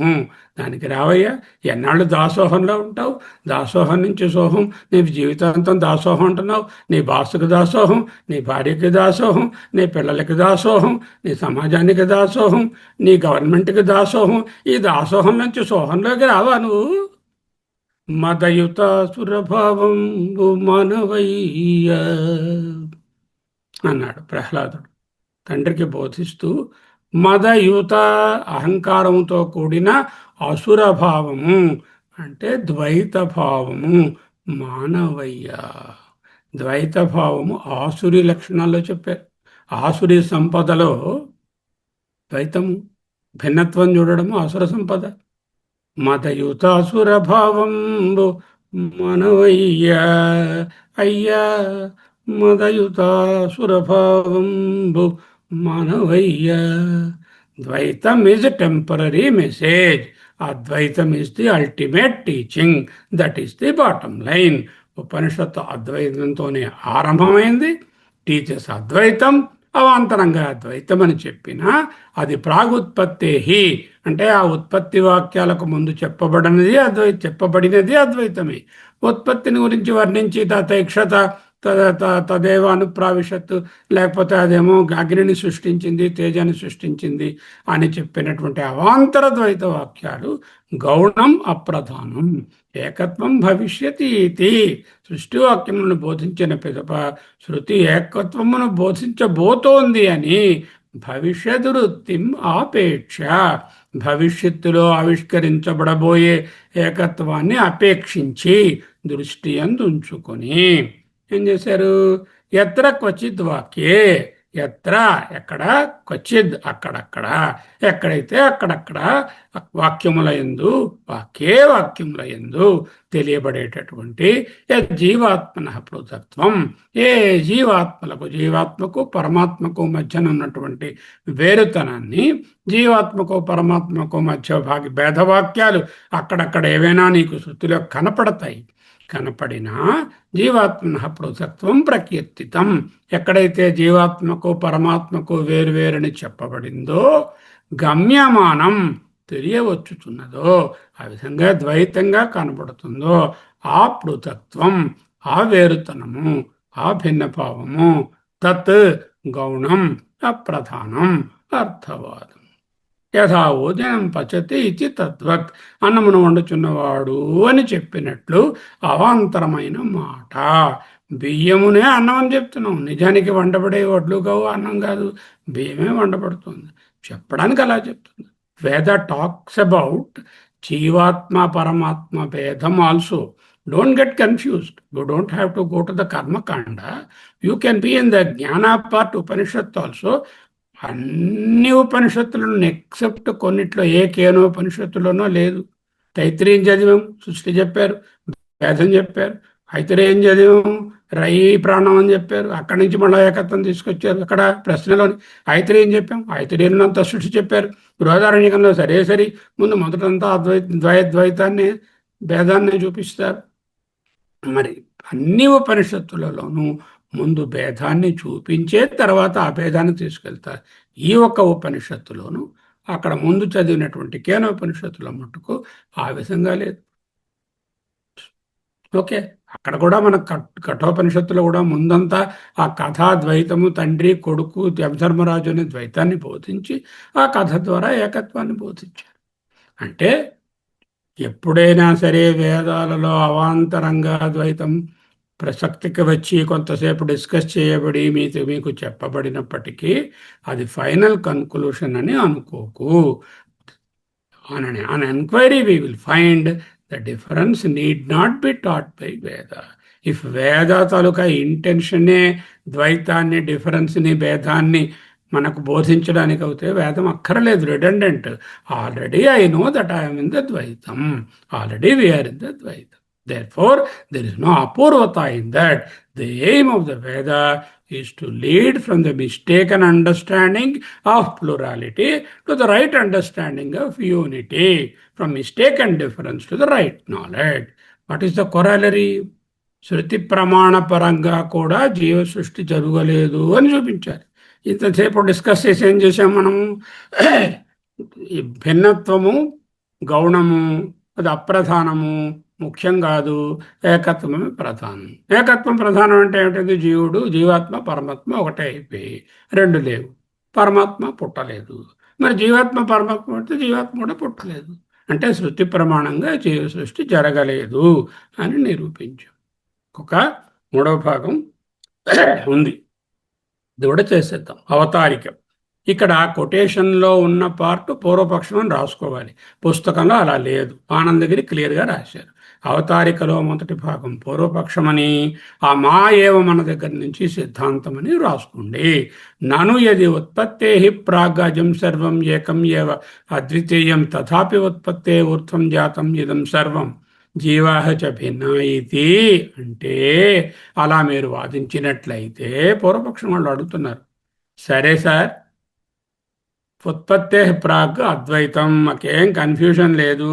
A: దానికి రావయ్యా, ఎన్నాళ్ళు దాసోహంలో ఉంటావు? దాసోహం నుంచి సోహం, నీ జీవితాంతం దాసోహం అంటున్నావు. నీ బాసుకి దాసోహం, నీ భార్యకి దాసోహం, నీ పిల్లలకి దాసోహం, నీ సమాజానికి దాసోహం, నీ గవర్నమెంట్కి దాసోహం. ఈ దాసోహం నుంచి సోహంలోకి రావా నువ్వు? మదయుత సురభావం మానవయ్య అన్నాడు ప్రహ్లాదుడు తండ్రికి బోధిస్తూ. మదయుత అహంకారంతో కూడిన అసురభావము అంటే ద్వైత భావము మానవయ్య. ద్వైత భావము ఆసురి లక్షణాల్లో చెప్పారు. ఆసురి సంపదలో ద్వైతము, భిన్నత్వం చూడడము ఆసుర సంపద. మదయుతాసుర భావంబు మనవయ్యా, అయ్యా మదయుతాసుర భావంబు మనవయ్యా. ద్వైతం is temporary message, Advaitam is the ultimate teaching, that is the bottom line. ఉపనిషత్తు అద్వైతంతోనే ఆరంభమైంది, టీచర్స్ అద్వైతం, అవాంతరంగా అద్వైతం అని చెప్పినా అది ప్రాగుత్పత్తేహి అంటే ఆ ఉత్పత్తి వాక్యాలకు ముందు చెప్పబడినది అద్వైతమే. ఉత్పత్తిని గురించి వర్ణించి తైక్షత తదేవ అనుప్రావిశత్తు, లేకపోతే అదేమో అగ్నిని సృష్టించింది, తేజాన్ని సృష్టించింది అని చెప్పినటువంటి అవాంతర ద్వైత వాక్యాలు గౌణం అప్రధానం. ఏకత్వం భవిష్యతి ఇది సృష్టి వాక్యములను బోధించిన పిదప శృతి ఏకత్వమును బోధించబోతోంది అని భవిష్యత్ వృత్తిం ఆపేక్ష, భవిష్యత్తులో ఆవిష్కరించబడబోయే ఏకత్వాన్ని అపేక్షించి దృష్టి ఉంచుకొని ఏం చేశారు? ఎత్ర క్వచిత్ వాక్యే, ఎత్ర ఎక్కడ, క్వచిద్ అక్కడక్కడ, ఎక్కడైతే అక్కడక్కడ వాక్యముల యందు, వాక్యముల యందు తెలియబడేటటువంటి జీవాత్మన పృథక్త్వం, ఏ జీవాత్మకు పరమాత్మకు మధ్యన ఉన్నటువంటి వేరుతనాన్ని, జీవాత్మకు పరమాత్మకు మధ్య భేదవాక్యాలు అక్కడక్కడ ఏవైనా నీకు శృతిలో కనపడతాయి. కనపడినా జీవాత్మన పృథక్త్వం ప్రకీర్తితం, ఎక్కడైతే జీవాత్మకు పరమాత్మకు వేరువేరని చెప్పబడిందో, గమ్యమానం తెలియవచ్చుచున్నదో, ఆ విధంగా ద్వైతంగా కనబడుతుందో ఆ పృథక్త్వం, ఆ వేరుతనము, ఆ భిన్నభావము, తత్ గౌణం అప్రధానం అర్థవాదం. యథా ఓజనం పచతి ఇది తద్వత్, అన్నమును వండుచున్నవాడు అని చెప్పినట్లు అవాంతరమైన మాట. బియ్యమునే అన్నం అని చెప్తున్నాం, నిజానికి వండబడే వడ్లు కావు, అన్నం కాదు, బియ్యమే వండబడుతుంది. చెప్పడానికి అలా చెప్తుంది. వేద టాక్స్ అబౌట్ జీవాత్మ పరమాత్మ భేదం also. Don't get confused. You don't have to go to the Karma Kanda. You can be in the Jnana part Upanishad also. అన్ని ఉపనిషత్తులను ఎక్సెప్ట్ కొన్నిట్లో ఏ కేనోపనిషత్తులోనో లేదు. తైత్రీయం చదివాం, సృష్టి చెప్పారు, వేదం చెప్పారు. ఐతరేయం చదివాం, రై ప్రాణం అని చెప్పారు. అక్కడి నుంచి మళ్ళీ ఏకత్వం తీసుకొచ్చారు. అక్కడ ప్రశ్నలోని ఐతరేయం చెప్పాం, ఐతరేయంలో అంతా సృష్టి చెప్పారు. బృహదారణ్యకంలో సరే ముందు మొదటంతా ద్వైతాన్ని భేదాన్ని చూపిస్తారు. మరి అన్ని ఉపనిషత్తులలోనూ ముందు భేదాన్ని చూపించే తర్వాత ఆ భేదాన్ని తీసుకెళ్తారు. ఈ ఒక్క ఉపనిషత్తులోను అక్కడ ముందు చదివినటువంటి కేనోపనిషత్తుల మట్టుకు ఆ విధంగా లేదు. ఓకే, అక్కడ కూడా మన కఠోపనిషత్తులో కూడా ముందంతా ఆ కథా ద్వైతము, తండ్రి కొడుకు యమధర్మరాజు అనే ద్వైతాన్ని బోధించి ఆ కథ ద్వారా ఏకత్వాన్ని బోధించారు. అంటే ఎప్పుడైనా సరే వేదాలలో అవాంతరంగా ద్వైతం ప్రసక్తికి వచ్చి కొంతసేపు డిస్కస్ చేయబడి మీకు చెప్పబడినప్పటికీ అది ఫైనల్ కన్క్లూషన్ అని అనుకోకు. On enquiry, we will find the difference need not be taught by Veda. If Veda తాలూకా ఇంటెన్షనే ద్వైతాన్ని, డిఫరెన్స్ని, భేదాన్ని మనకు బోధించడానికి అవుతే వేదం అక్కర్లేదు, redundant. Already I know that I'm in the ద్వైతం, ఆల్రెడీ వీఆర్ ఇన్ ద ద్వైతం. Therefore, there is no apurvata in that. The aim of the Veda is to lead from the mistaken understanding of plurality to the right understanding of unity, from mistaken difference to the right knowledge. What is the corollary? శృతి ప్రమాణ పరంగా కూడా జీవ సృష్టి జరగలేదు అని చూపించారు. ఇంతసేపు discuss చేసి ఏం చేసాం మనము? ఈ భిన్నత్వము గౌణము, అది అప్రధానము, ముఖ్యం కాదు, ఏకత్వమే ప్రధానం. ఏకత్వం ప్రధానం అంటే ఏమిటది? జీవుడు, జీవాత్మ, పరమాత్మ ఒకటే అయిపోయి రెండు లేవు. పరమాత్మ పుట్టలేదు. మరి జీవాత్మ పరమాత్మ అంటే జీవాత్మ కూడా పుట్టలేదు. అంటే శృతి ప్రమాణంగా జీవ సృష్టి జరగలేదు అని నిరూపించాం. ఒక మూడవ భాగం ఉంది, ఇది కూడా చేసేద్దాం. అవతారికం. ఇక్కడ కొటేషన్లో ఉన్న పార్ట్ పూర్వపక్షం అని రాసుకోవాలి. పుస్తకంలో అలా లేదు. ఆనందగిరి క్లియర్గా రాశారు. అవతారికలో మొదటి భాగం పూర్వపక్షమని, ఆ మా ఏవ మన దగ్గర నుంచి సిద్ధాంతం అని రాసుకోండి. నను యది ఉత్పత్తే ప్రాగజం సర్వం ఏకం ఏవ అద్వితీయం తథాపి ఉత్పత్తే ఊర్ధ్వం జాతం ఇదం సర్వం జీవాహ చ భిన్న ఇది అంటే, అలా మీరు వాదించినట్లయితే పూర్వపక్షం వాళ్ళు అడుగుతున్నారు, సరే సార్, ఉత్పత్తే ప్రాగ్ అద్వైతం, మాకేం కన్ఫ్యూషన్ లేదు,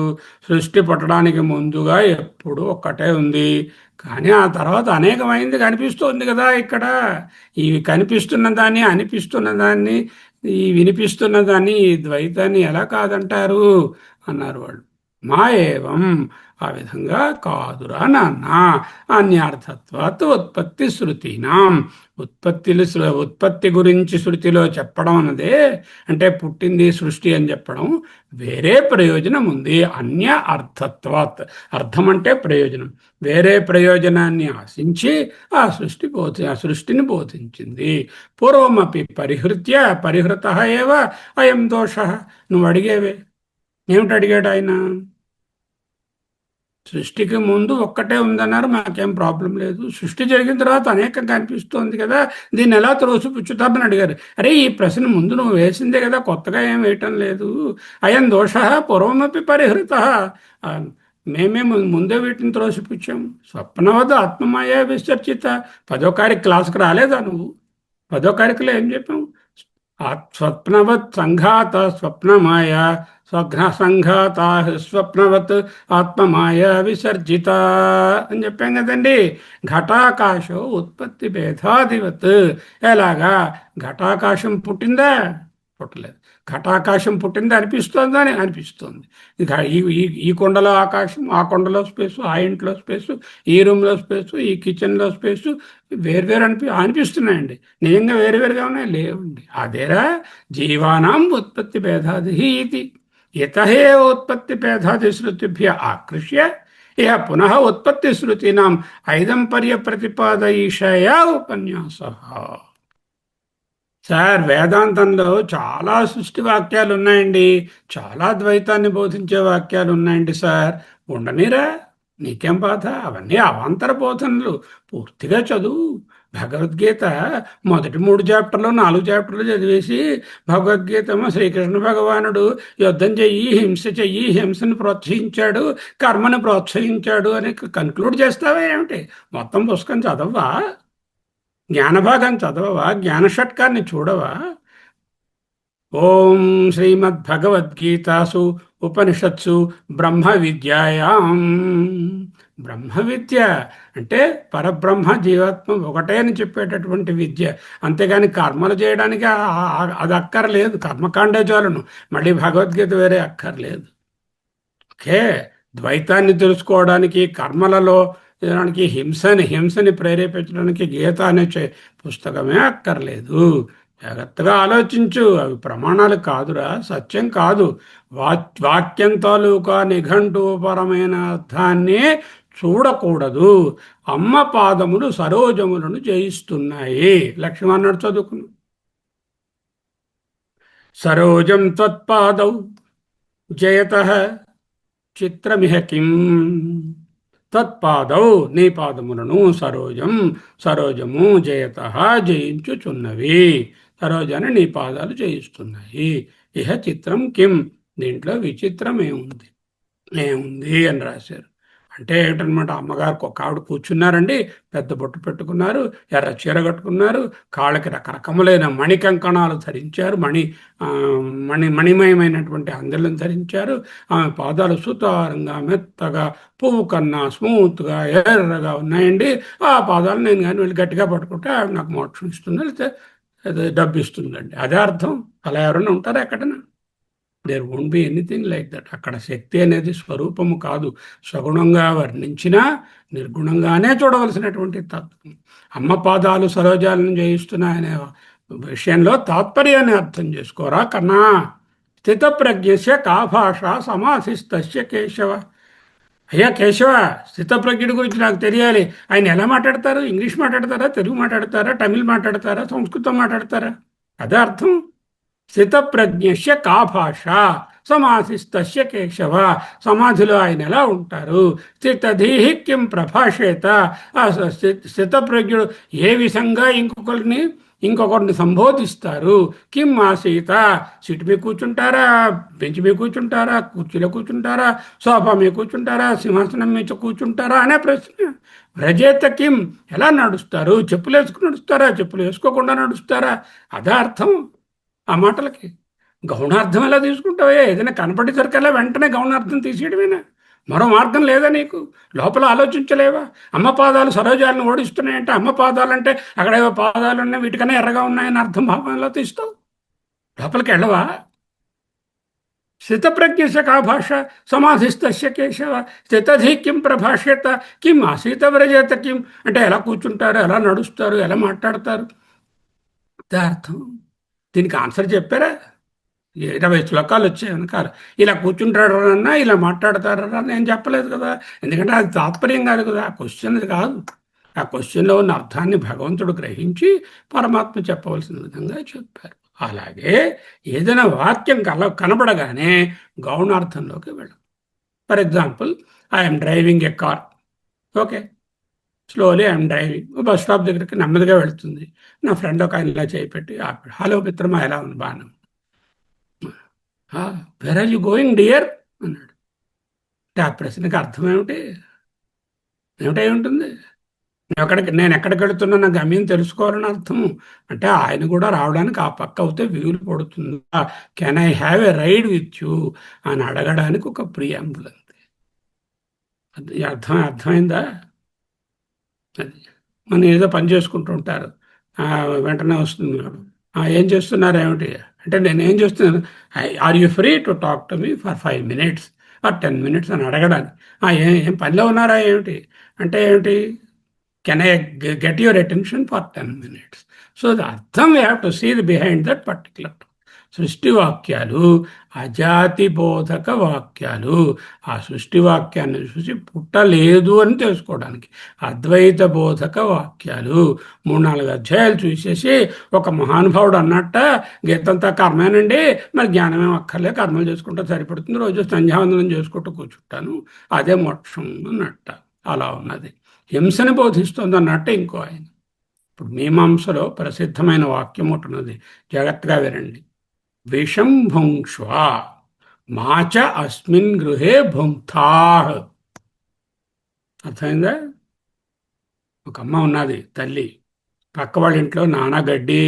A: సృష్టి పుట్టడానికి ముందుగా ఎప్పుడు ఒక్కటే ఉంది, కానీ ఆ తర్వాత అనేకమైంది కనిపిస్తుంది కదా. ఇక్కడ ఇవి కనిపిస్తున్న దాన్ని, అనిపిస్తున్న దాన్ని, ఈ వినిపిస్తున్న దాన్ని, ఈ ద్వైతాన్ని ఎలా కాదంటారు అన్నారు వాళ్ళు. మా ఏవం, ఆ విధంగా కాదురా నాన్న. అన్యార్థత్వాత్ ఉత్పత్తి శృతినాం, ఉత్పత్తి గురించి శృతిలో చెప్పడం అన్నదే, అంటే పుట్టింది సృష్టి అని చెప్పడం, వేరే ప్రయోజనం ఉంది. అన్య అర్థత్వాత్, అర్థం అంటే ప్రయోజనం, వేరే ప్రయోజనాన్ని ఆశించి ఆ సృష్టిని బోధించింది. పూర్వమపి పరిహృత ఏవ అయం దోష. నువ్వు అడిగేవే, ఏమిటి అడిగాడు ఆయన? సృష్టికి ముందు ఒక్కటే ఉందన్నారు, మాకేం ప్రాబ్లం లేదు. సృష్టి జరిగిన తర్వాత అనేకం కనిపిస్తోంది కదా, దీన్ని ఎలా త్రోసిపుచ్చుతామని అడిగారు. అరే, ఈ ప్రశ్న ముందు నువ్వు వేసిందే కదా, కొత్తగా ఏం వేయటం లేదు. అయం దోష పూర్వమపి పరిహృత, మేమే ముందే వీటిని త్రోసిపుచ్చాం. స్వప్నవద్ద ఆత్మమాయ విసర్జిత. 10వ తారీఖు క్లాస్కి రాలేదా నువ్వు? 10వ తారీఖులో ఏం చెప్పాం? స్వప్నవత్ సంఘాత స్వప్నమాయ, సంఘాత స్వప్నవత్ ఆత్మమాయ విసర్జిత అని చెప్పాం కదండి. ఘటాకాశో ఉత్పత్తి భేదాధివత్. ఎలాగా? ఘటాకాశం పుట్టిందా? పుట్టలేదు. ఘటాకాశం పుట్టిందా అనిపిస్తోందా? అని అనిపిస్తోంది. ఈ కొండలో ఆకాశం, ఆ కొండలో స్పేసు, ఆ ఇంట్లో స్పేసు, ఈ రూమ్లో స్పేసు, ఈ కిచెన్లో స్పేసు వేర్వేరు అనిపిస్తున్నాయండి. నిజంగా వేరువేరుగా ఉన్నాయి? లేవండి. అదేరా జీవానాం ఉత్పత్తి భేదాది ఇది. ఇతహే ఉత్పత్తి భేదాది శృతిభ్య ఆకృష్య ఇహ పునః ఉత్పత్తి శృతీనాం ఐదంపర్య ప్రతిపాదయిషయా ఉపన్యాస. సార్, వేదాంతంలో చాలా సృష్టి వాక్యాలు ఉన్నాయండి, చాలా ద్వైతాన్ని బోధించే వాక్యాలు ఉన్నాయండి సార్. ఉండనిరా, నీకేం బాధ? అవన్నీ అవాంతర బోధనలు. పూర్తిగా చదువు. భగవద్గీత మొదటి 3 చాప్టర్లు 4 చాప్టర్లు చదివేసి, భగవద్గీత శ్రీకృష్ణ భగవానుడు యుద్ధం చెయ్యి, హింస చెయ్యి, హింసను ప్రోత్సహించాడు, కర్మను ప్రోత్సహించాడు అని కన్క్లూడ్ చేస్తావా ఏమిటి? మొత్తం పుస్తకం చదవవా? జ్ఞానభాగం చదవవా? జ్ఞాన షట్కాన్ని చూడవా? ఓం శ్రీమద్భగవద్గీతాసు ఉపనిషత్సు బ్రహ్మ విద్యాయాం. బ్రహ్మ విద్య అంటే పరబ్రహ్మ జీవాత్మ ఒకటే అని చెప్పేటటువంటి విద్య. అంతేగాని కర్మలు చేయడానికి అది అక్కర్లేదు. కర్మకాండే చాలును, మళ్ళీ భగవద్గీత వేరే అక్కర్లేదు. ఓకే, ద్వైతాన్ని తెలుసుకోవడానికి, కర్మలలో హింసని ప్రేరేపించడానికి గీత అనే పుస్తకమే అక్కర్లేదు. జాగ్రత్తగా ఆలోచించు. అవి ప్రమాణాలు కాదురా, సత్యం కాదు. వాక్యం తాలూకా నిఘంటుపరమైన అర్థాన్ని చూడకూడదు. అమ్మ పాదములు సరోజములను జయిస్తున్నాయి. లక్ష్మణ్ అన్నాడు, చదువుకును. సరోజం త్వత్పాదౌ జయతః చిత్రమిహ కిం. తత్పాదౌ నీ పాదములను సరోజం సరోజము జయతః జయించుచున్నవి. సరోజాన్ని నీ పాదాలు జయిస్తున్నాయి. ఇహ చిత్రం కిం, దీంట్లో విచిత్రం ఏముంది అని రాశారు. అంటే ఏంటనమాట, అమ్మగారికి ఒక ఆవిడ కూర్చున్నారండి, పెద్ద బొట్టు పెట్టుకున్నారు, ఎర్ర చీర కట్టుకున్నారు, కాళ్ళకి రకరకములైన మణి కంకణాలు ధరించారు, మణిమయమైనటువంటి అందెలను ధరించారు. ఆమె పాదాలు సుతారంగా మెత్తగా పువ్వు కన్నా స్మూత్గా ఎర్రగా ఉన్నాయండి. ఆ పాదాలు నేను కానీ వెళ్ళి గట్టిగా పట్టుకుంటే ఆవిడ నాకు మోక్షం ఇస్తుంది, లేకపోతే డబ్బు ఇస్తుందండి. అదే అర్థం. అలా ఎవరైనా ఉంటారా ఎక్కడైనా? There won't be anything like that. అక్కడ శక్తి అనేది స్వరూపము కాదు, సగుణంగా వర్ణించినా నిర్గుణంగానే చూడవలసినటువంటి తత్వం. అమ్మ పాదాలు సరోజాలను జయిస్తున్నాయనే విషయంలో తాత్పర్యాన్ని అర్థం చేసుకోరా కన్నా. స్థితప్రజ్ఞస్య కా భాష సమాధిస్తస్య కేశవ. అయ్యా కేశవ, స్థితప్రజ్ఞుడి గురించి నాకు తెలియాలి. ఆయన ఎలా మాట్లాడతారు? ఇంగ్లీష్ మాట్లాడతారా, తెలుగు మాట్లాడతారా, తమిళ్ మాట్లాడతారా, సంస్కృతం మాట్లాడతారా? అదే అర్థం. స్థితప్రజ్ఞస్య కా భాష సమాధిస్తస్య కేశవ. సమాధిలో ఆయన ఎలా ఉంటారు? స్థితధీహి కిం ప్రభాషేత. స్థితప్రజ్ఞుడు ఏ విధంగా ఇంకొకరిని సంబోధిస్తారు? కిం ఆసీత. సీటు మీద కూర్చుంటారా, బెంచ్ మీద కూర్చుంటారా, కుర్చీలో కూర్చుంటారా, సోఫా మీద కూర్చుంటారా, సింహాసనం మీద కూర్చుంటారా అనే ప్రశ్న. వ్రజేత కిం, ఎలా నడుస్తారు? చెప్పులు వేసుకుని నడుస్తారా, చెప్పులు వేసుకోకుండా నడుస్తారా? అదే అర్థం ఆ మాటలకి. గౌణార్థం ఎలా తీసుకుంటావే? ఏదైనా కనపడేసరికల్లా వెంటనే గౌణార్థం తీసేయడమేనా? మరో మార్గం లేదా నీకు? లోపల ఆలోచించలేవా? అమ్మ పాదాలు సరోజాలను ఓడిస్తున్నాయంటే, అమ్మ పాదాలంటే అక్కడ ఏవో పాదాలు ఉన్నాయి, వీటికన్నా ఎర్రగా ఉన్నాయని అర్థం భావంలో తీస్తావు. లోపలికి వెళ్ళవా? స్థితప్రజ్ఞస్య కా భాష సమాధిస్తస్య కేశవ. స్థితధీ కిం ప్రభాష్యత కిం ఆసీత వ్రజేత కిం. అంటే ఎలా కూర్చుంటారు, ఎలా నడుస్తారు, ఎలా మాట్లాడతారు, అదే అర్థం. దీనికి ఆన్సర్ చెప్పారా? 20 శ్లోకాలు వచ్చాయి వెనకాల. ఇలా కూర్చుంటాడన్నా, ఇలా మాట్లాడతాడన్నా నేను చెప్పలేదు కదా. ఎందుకంటే అది తాత్పర్యం కాదు కదా, ఆ క్వశ్చన్ అది కాదు. ఆ క్వశ్చన్లో ఉన్న అర్థాన్ని భగవంతుడు గ్రహించి పరమాత్మ చెప్పవలసిన విధంగా చెప్పారు. అలాగే ఏదైనా వాక్యం కనబడగానే గౌణార్థంలోకి వెళ్ళం. For example, I'm driving a car. Okay, slowly I'm driving. Bus stop దగ్గరికి నెమ్మదిగా వెళ్తుంది. నా ఫ్రెండ్ ఒక ఆయన ఇలా చేయిపెట్టి ఆపాడు. హలో మిత్రమా, ఎలా ఉంది? బాను. Where are you going dear అన్నాడు. అంటే ఆ ప్రశ్నకి అర్థం ఏమిటై ఉంటుంది? నేను ఎక్కడికి వెళుతున్నా నా గమ్యం తెలుసుకోవాలని అర్థం. అంటే ఆయన కూడా రావడానికి ఆ పక్క అవుతే వీలు పడుతుందా, can I have a ride with you అని అడగడానికి ఒక ప్రియాంబుల్ అంతే. అది అర్థమైందా? అది మనం ఏదో పని చేసుకుంటూ ఉంటారు, వెంటనే వస్తుంది మేడం, ఏం చేస్తున్నారు ఏమిటి అంటే, నేనేం చేస్తున్నాను, are you free to talk to me for 5 minutes or 10 minutes అని అడగడానికి. ఏం పనిలో ఉన్నారా ఏమిటి అంటే, ఏమిటి, can I get your attention for 10 minutes. So the artham we have to see the behind that particular. సృష్టి వాక్యాలు అజాతి బోధక వాక్యాలు. ఆ సృష్టి వాక్యాన్ని చూసి పుట్టలేదు అని తెలుసుకోవడానికి. అద్వైత బోధక వాక్యాలు. 3-4 అధ్యాయాలు చూసేసి ఒక మహానుభావుడు అన్నట్ట, గీతంతా కర్మేనండి, మరి జ్ఞానమేం అక్కర్లే, కర్మలు చేసుకుంటే సరిపడుతుంది, రోజు సంధ్యావందనం చేసుకుంటూ కూర్చుంటాను, అదే మోక్షం అన్నట్ట. అలా ఉన్నది. హింసని బోధిస్తుంది అన్నట్టు ఇంకో ఆయన. ఇప్పుడు మీమాంసలో ప్రసిద్ధమైన వాక్యం ఒకటి ఉన్నది, జాగ్రత్తగా వినండి. విషం భుంక్ష్వ మాచ అస్మిన్ గృహే భుంక్తా. అర్థమైందా? ఒక అమ్మ ఉన్నది, తల్లి. పక్క వాళ్ళ ఇంట్లో నానా గడ్డి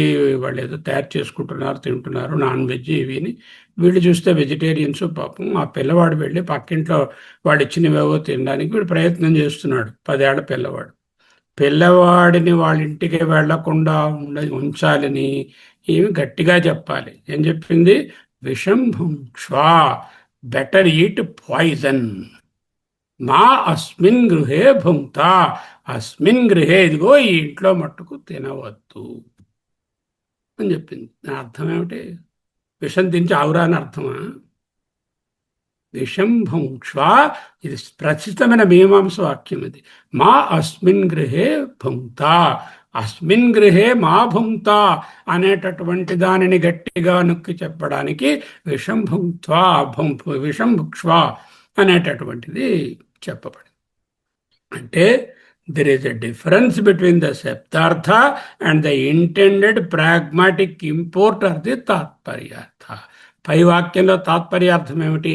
A: వాళ్ళు ఏదో తయారు చేసుకుంటున్నారు, తింటున్నారు, నాన్ వెజ్ ఇవిని. వీళ్ళు చూస్తే వెజిటేరియన్స్. పాపం ఆ పిల్లవాడు వెళ్ళి పక్కింట్లో వాడు ఇచ్చినవేవో తినడానికి వీడు ప్రయత్నం చేస్తున్నాడు. 10 ఏళ్ల పిల్లవాడు. పిల్లవాడిని వాళ్ళ ఇంటికి వెళ్లకుండా ఉంచాలని ఏమి గట్టిగా చెప్పాలి. ఏం చెప్పింది? విషం భుంక్ష్వ, బెటర్ ఈట్ పాయిజన్. మా అస్మిన్ గృహే భుంక్త, అస్మిన్ గృహే, ఇదిగో ఈ ఇంట్లో మట్టుకు తినవద్దు. అని చెప్పింది. దాని అర్థం ఏమిటి? విషం తిని ఆవురా అని అర్థమా? విషం భుంక్ష్వ, ఇది ప్రసిద్ధమైన మీమాంస వాక్యం. ఇది మా అస్మిన్ గృహే భుంక్త, అస్మిన్ గృహే మా భుంక్త అనేటటువంటి దానిని గట్టిగా నొక్కి చెప్పడానికి విషం భుంక్త్వా విషం భుక్ష్వ అనేటటువంటిది చెప్పబడింది. అంటే there is a difference between the shabdartha and the intended pragmatic import of the tatparyartha. పై వాక్యంలో తాత్పర్యార్థం ఏమిటి?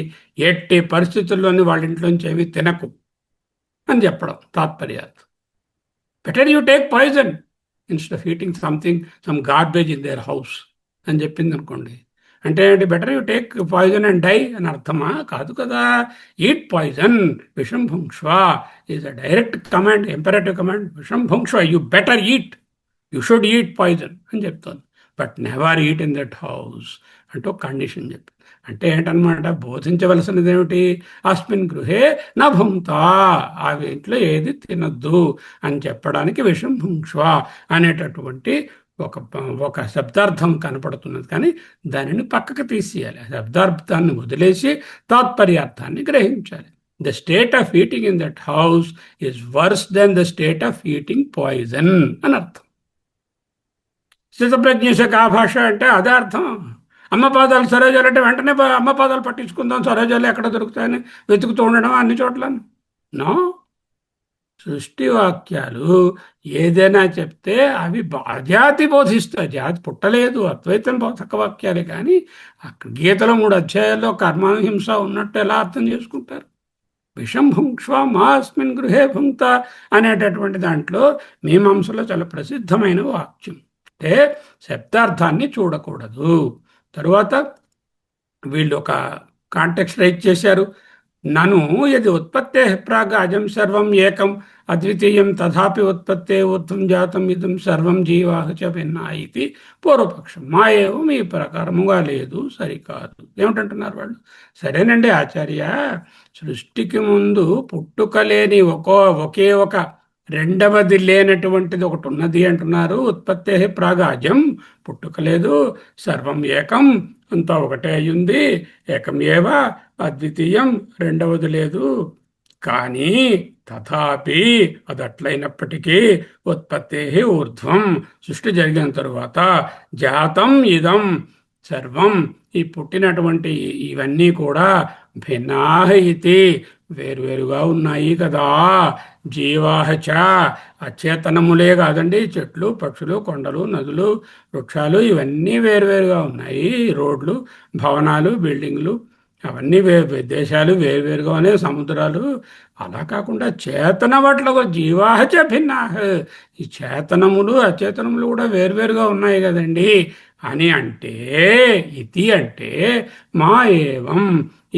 A: ఎట్టి పరిస్థితుల్లోని వాళ్ళ ఇంట్లోంచి ఏమి తినకు అని చెప్పడం తాత్పర్యార్థం. Better you take poison instead of eating something, some garbage in their house అని చెప్పింది అనుకోండి. అంటే ఏంటి? Better you take poison and die అని అర్థమా? కాదు కదా. ఈట్ పాయిజన్, విషం భుంక్ష్వ is a direct command, imperative command. విషం భుంక్ష్వ, you better eat, you should eat poison అని చెప్తోంది. But never eat in that house అంటూ కండిషన్ చెప్పి. అంటే ఏంటనమాట? బోధించవలసినది ఏమిటి? అస్మిన్ గృహే నా భుంక్త, ఆ ఇంట్లో ఏది తినద్దు అని చెప్పడానికి విషం భుంక్ష్వ అనేటటువంటి ఒక ఒక శబ్దార్థం కనపడుతున్నది. కానీ దానిని పక్కకు తీసేయాలి. ఆ శబ్దార్థాన్ని వదిలేసి తాత్పర్యార్థాన్ని గ్రహించాలి. The state of eating in that house is worse than the state of eating poison అని అర్థం. స్థితప్రజ్ఞశక ఆ భాష అంటే అదే అర్థం. అమ్మ పాదాలు సరోజాలు అంటే వెంటనే అమ్మ పాదాలు పట్టించుకుందాం, సరోజాలు ఎక్కడ దొరుకుతాయని వెతుకుతూ ఉండడం అన్ని చోట్ల. నో, సృష్టి వాక్యాలు ఏదైనా చెప్తే అవి అజాతి బోధిస్తాయి. జాతి పుట్టలేదు, అద్వైతం బోధక వాక్యాలే. కానీ గీతలో 3 అధ్యాయాల్లో కర్మహింస ఉన్నట్టు ఎలా అర్థం చేసుకుంటారు? విషం భుంక్ష్వ మా అస్మిన్ గృహే భుంక్త అనేటటువంటి దాంట్లో మీమాంసలో చాలా ప్రసిద్ధమైన వాక్యం. అంటే శబ్దార్థాన్ని చూడకూడదు. తరువాత వీళ్ళు ఒక కాంటెక్స్ట్ రైట్ చేశారు. నను యది ఉత్పత్తే ప్రాగ్ అజం సర్వం ఏకం అద్వితీయం తథాపి ఉత్పత్తే ఊర్ధ్వం జాతం ఇదం సర్వం జీవాహ చ భిన్నా ఇది పూర్వపక్షం. మా ఏవం ఈ ప్రకారముగా లేదు, సరికాదు. ఏమిటంటున్నారు వాళ్ళు? సరేనండి ఆచార్య, సృష్టికి ముందు పుట్టుక లేని ఒకే ఒక రెండవది లేనటువంటిది ఒకటి ఉన్నది అంటున్నారు. ఉత్పత్తే ప్రాగ్ అజం, పుట్టుక లేదు, సర్వం ఏకం, అంతా ఒకటే అయ్యింది, ఏకం ఏవ అద్వితీయం, రెండవది లేదు. కానీ తథాపి, అది అట్లయినప్పటికీ, ఉత్పత్తే ఊర్ధ్వం, సృష్టి జరిగిన తరువాత, జాతం ఇదం సర్వం, ఈ పుట్టినటువంటి ఇవన్నీ కూడా భిన్నాహ ఇతి, వేరువేరుగా ఉన్నాయి కదా. జీవాహచ, అచేతనములే కాదండి, చెట్లు, పక్షులు, కొండలు, నదులు, వృక్షాలు ఇవన్నీ వేరువేరుగా ఉన్నాయి. రోడ్లు, భవనాలు, బిల్డింగ్లు అవన్నీ దేశాలు వేరువేరుగా ఉన్నాయి, సముద్రాలు. అలా కాకుండా చేతన వాటిలో జీవాహచ భిన్నాహ, ఈ చేతనములు అచేతనములు కూడా వేరువేరుగా ఉన్నాయి కదండి అని అంటే, ఇది అంటే మా ఏవం,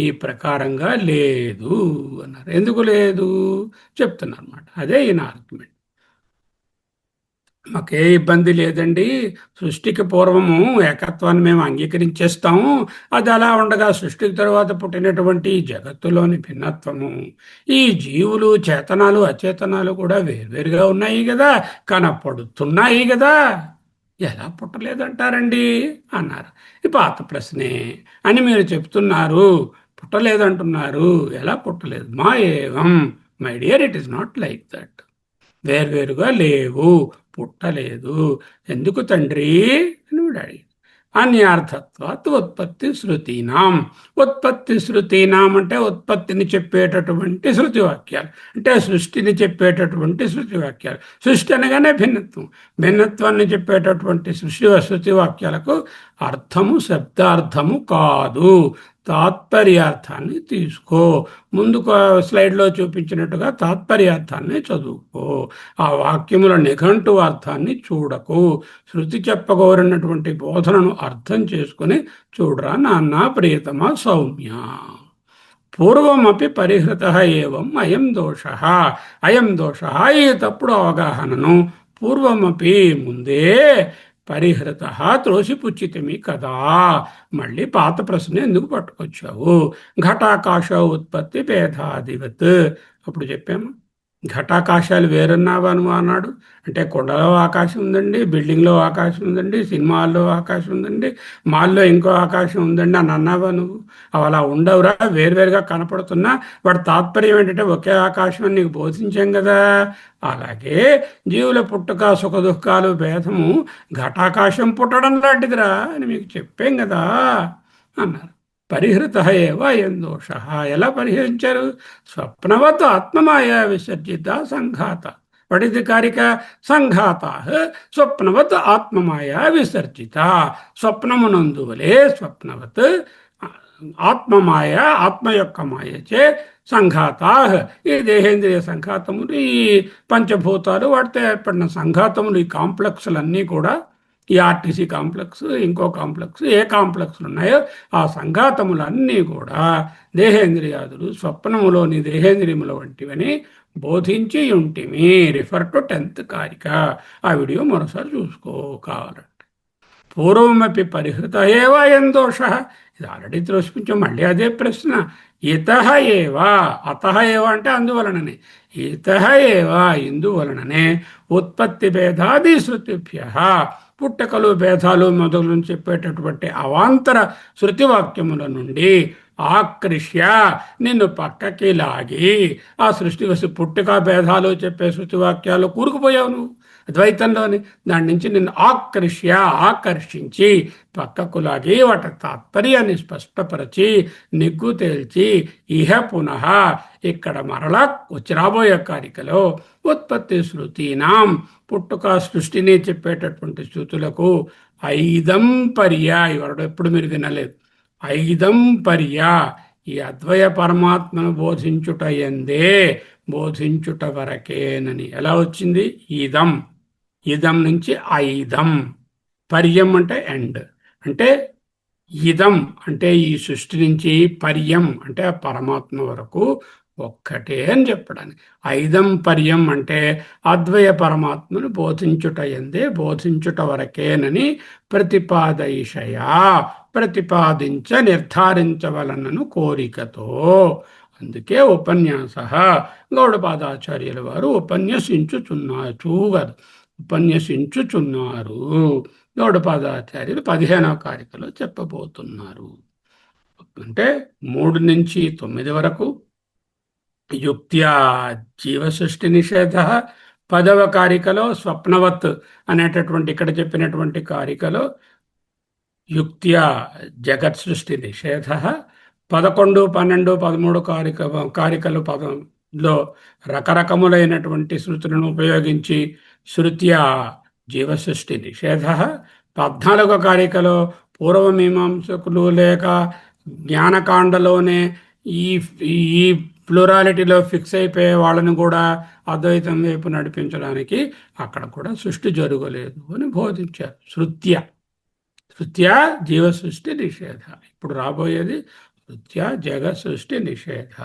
A: ఈ ప్రకారంగా లేదు అన్నారు. ఎందుకు లేదు చెప్తున్నారు అన్నమాట. అదే ఈయన ఆర్గ్యుమెంట్. మాకే ఇబ్బంది లేదండి, సృష్టికి పూర్వము ఏకత్వాన్ని మేము అంగీకరించేస్తాము. అది అలా ఉండగా సృష్టికి తరువాత పుట్టినటువంటి జగత్తులోని భిన్నత్వము, ఈ జీవులు చేతనాలు అచేతనాలు కూడా వేర్వేరుగా ఉన్నాయి కదా, కనపడుతున్నాయి కదా, ఎలా పుట్టలేదంటారండి అన్నారు. ఈ పాత ప్రశ్నే అని మీరు చెప్తున్నారు, పుట్టలేదంటున్నారు. ఎలా పుట్టలేదు? మా ఏవం, my dear, it is not like that. వేర్వేరుగా లేవు, పుట్టలేదు. ఎందుకు తండ్రి అని అడిగి. అన్యార్థత్వాత్ ఉత్పత్తి శృతీనాం. ఉత్పత్తి శృతీనాం అంటే ఉత్పత్తిని చెప్పేటటువంటి శృతి వాక్యాలు, అంటే సృష్టిని చెప్పేటటువంటి శృతి వాక్యాలు. సృష్టి అనగానే భిన్నత్వం, భిన్నత్వాన్ని చెప్పేటటువంటి శృతి వాక్యాలకు అర్థము శబ్దార్థము కాదు, తాత్పర్యార్థాన్ని తీసుకో. ముందుకు స్లైడ్లో చూపించినట్టుగా తాత్పర్యార్థాన్ని చదువుకో. ఆ వాక్యముల నిఘంటు అర్థాన్ని చూడకు. శృతి చెప్పగోరినటువంటి బోధనను అర్థం చేసుకుని చూడరా నాన్న ప్రియతమా సౌమ్య. పూర్వమపి పరిహృత ఏవం అయం దోష, అయం దోష, ఈ తప్పుడు అవగాహనను పూర్వమపి ముందే పరిహృత త్రోసిపుచ్చితిమి కదా. మళ్ళీ పాత ప్రశ్న ఎందుకు పట్టుకొచ్చావు? ఘటాకాశ ఉత్పత్తి భేదాదివత్, అప్పుడు చెప్పాము. ఘటాకాశాలు వేరున్నావా నువ్వు అన్నాడు. అంటే కొండలో ఆకాశం ఉందండి, బిల్డింగ్లో ఆకాశం ఉందండి, సినిమాల్లో ఆకాశం ఉందండి, మాల్లో ఇంకో ఆకాశం ఉందండి అని అన్నావా నువ్వు? అవి అలా ఉండవురా, వేరువేరుగా కనపడుతున్నా వాటి తాత్పర్యం ఏంటంటే ఒకే ఆకాశం అని నీకు బోధించాం కదా. అలాగే జీవుల పుట్టుక సుఖ దుఃఖాలు భేదము ఘటాకాశం పుట్టడం లాంటిదిరా అని మీకు చెప్పాం కదా అన్నారు. పరిహృత ఏవ అయం దోష. ఎలా పరిహరించారు? స్వప్నవత్ ఆత్మమాయ విసర్జిత సంఘాత. పడిది కారిక సంఘాత స్వప్నవత్ ఆత్మమాయ విసర్జిత. స్వప్నమునందువలే స్వప్నవత్ ఆత్మమాయ ఆత్మ యొక్క మాయచే సంఘాతా, ఈ దేహేంద్రియ సంఘాతములు, ఈ పంచభూతాలు వాటితో ఏర్పడిన సంఘాతములు, ఈ కాంప్లెక్స్లన్నీ కూడా, ఈ ఆర్టీసీ కాంప్లెక్స్, ఇంకో కాంప్లెక్స్, ఏ కాంప్లెక్స్లు ఉన్నాయో ఆ సంఘాతములన్నీ కూడా దేహేంద్రియాదులు స్వప్నములోని దేహేంద్రియముల వంటివని బోధించి ఉంటిమి. Refer to 10th కారిక. ఆ వీడియో మరోసారి చూసుకో కావాలంటే. పూర్వమపి పరిహృత ఏవా ఏం దోష. ఇది ఆల్రెడీ తెలుసుకుంటాం, మళ్ళీ అదే ప్రశ్న. ఇత ఏవా, అత ఏవా అంటే అందువలననే, ఇత ఏవా ఇందువలననే ఉత్పత్తి భేదాది శృతిభ్య, పుట్టకలు భేదాలు మొదలు చెప్పేటటువంటి అవాంతర శృతివాక్యముల నుండి ఆకృష్య నిన్ను పక్కకి లాగి, ఆ సృష్టి పుట్టుక భేదాలు చెప్పే శృతివాక్యాలు కూరుకుపోయావు నువ్వు ద్వైతంలోని. దాని నుంచి నిన్ను ఆకర్ష్య ఆకర్షించి పక్కకు లాగి వాటి తాత్పర్యాన్ని స్పష్టపరిచి నిగ్గు తేల్చి ఇహ పునః ఇక్కడ మరలా వచ్చి రాబోయే కారికలో ఉత్పత్తి శృతీనాం, పుట్టుక సృష్టిని చెప్పేటటువంటి శృతులకు ఐదం పర్యా, ఇవరడు ఎప్పుడు మీరు వినలేదు, ఐదం పర్యా ఈ అద్వయ పరమాత్మను బోధించుట ఎందే, బోధించుట వరకేనని. ఎలా వచ్చింది? ఇదం, ఇదం నుంచి ఐదం, పర్యం అంటే ఎండ్, అంటే ఇదం అంటే ఈ సృష్టి నుంచి, పర్యం అంటే ఆ పరమాత్మ వరకు ఒక్కటే అని చెప్పడానికి. ఐదం పర్యం అంటే అద్వయ పరమాత్మను బోధించుట ఎందే, బోధించుట వరకేనని ప్రతిపాదయిషయా, ప్రతిపాదించ నిర్ధారించవలనను కోరికతో. అందుకే ఉపన్యాస గౌడపాదాచార్యుల వారు ఉపన్యసించుచున్నారు. గౌడపాదాచార్యులు 15వ కారికలో చెప్పబోతున్నారు. అంటే 3 నుంచి 9 వరకు యుక్త్యా జీవ సృష్టి నిషేధ, 10వ కారికలో స్వప్నవత్ అనేటటువంటి ఇక్కడ చెప్పినటువంటి కారికలో యుక్త్యా జగత్ సృష్టి నిషేధ, 11, 12, 13 కారికలు పదంలో రకరకములైనటువంటి శృతులను ఉపయోగించి శృత్యా జీవసృష్టి నిషేధ, 14వ కారికలో పూర్వమీమాంసకులు లేక జ్ఞానకాండలోనే ఈ ఈ ప్లూరాలిటీలో ఫిక్స్ అయిపోయే వాళ్ళని కూడా అద్వైతం వైపు నడిపించడానికి అక్కడ కూడా సృష్టి జరగలేదు అని బోధించారు. శృత్యా జీవ సృష్టి నిషేధ. ఇప్పుడు రాబోయేది శృత్యా జగత్ సృష్టి నిషేధ,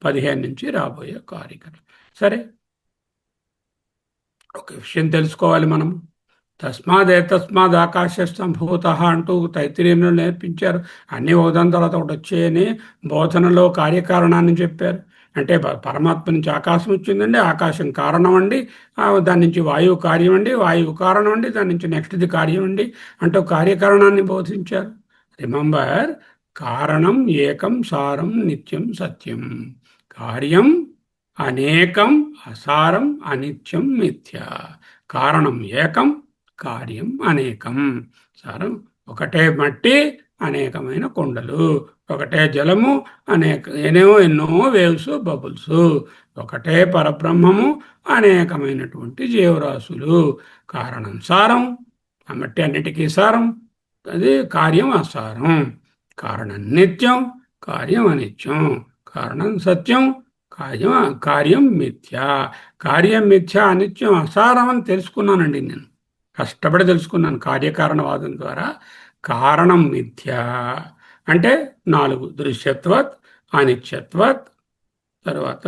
A: 15 నుంచి రాబోయే కారికలు. సరే, ఒక విషయం తెలుసుకోవాలి మనం. తస్మాత్ ఆకాశ సంభూత అంటూ తైత్తిరీయంలో నేర్పించారు. అన్నీ ఒకదాని తర్వాత ఒకటి వచ్చాయని బోధనలో కార్యకారణాన్ని చెప్పారు. అంటే పరమాత్మ నుంచి ఆకాశం వచ్చిందండి, ఆకాశం కారణం అండి, దాని నుంచి వాయువు కార్యం అండి, వాయువు కారణం అండి, దాని నుంచి నెక్స్ట్ది కార్యం అండి అంటూ కార్యకారణాన్ని బోధించారు. రిమెంబర్, కారణం ఏకం సారం నిత్యం సత్యం, కార్యం అనేకం అసారం అనిత్యం మిథ్య. కారణం ఏకం, కార్యం అనేకం. సారం ఒకటే మట్టి, అనేకమైన కొండలు, ఒకటే జలము, ఎన్నో వేవ్స్ బబుల్స్, ఒకటే పరబ్రహ్మము, అనేకమైనటువంటి జీవరాశులు. కారణం సారం, ఆ మట్టి అన్నిటికీ సారం, అది కార్యం అసారం. కారణం నిత్యం, కార్యం అనిత్యం. కారణం సత్యం, కార్యం మిథ్య. కార్యం మిథ్య, అనిత్యం, అసారం అని తెలుసుకున్నానండి నేను, కష్టపడి తెలుసుకున్నాను కార్యకారణవాదం ద్వారా. కారణం మిథ్య అంటే 4: దృశ్యత్వత్, అనిత్యత్వత్, తర్వాత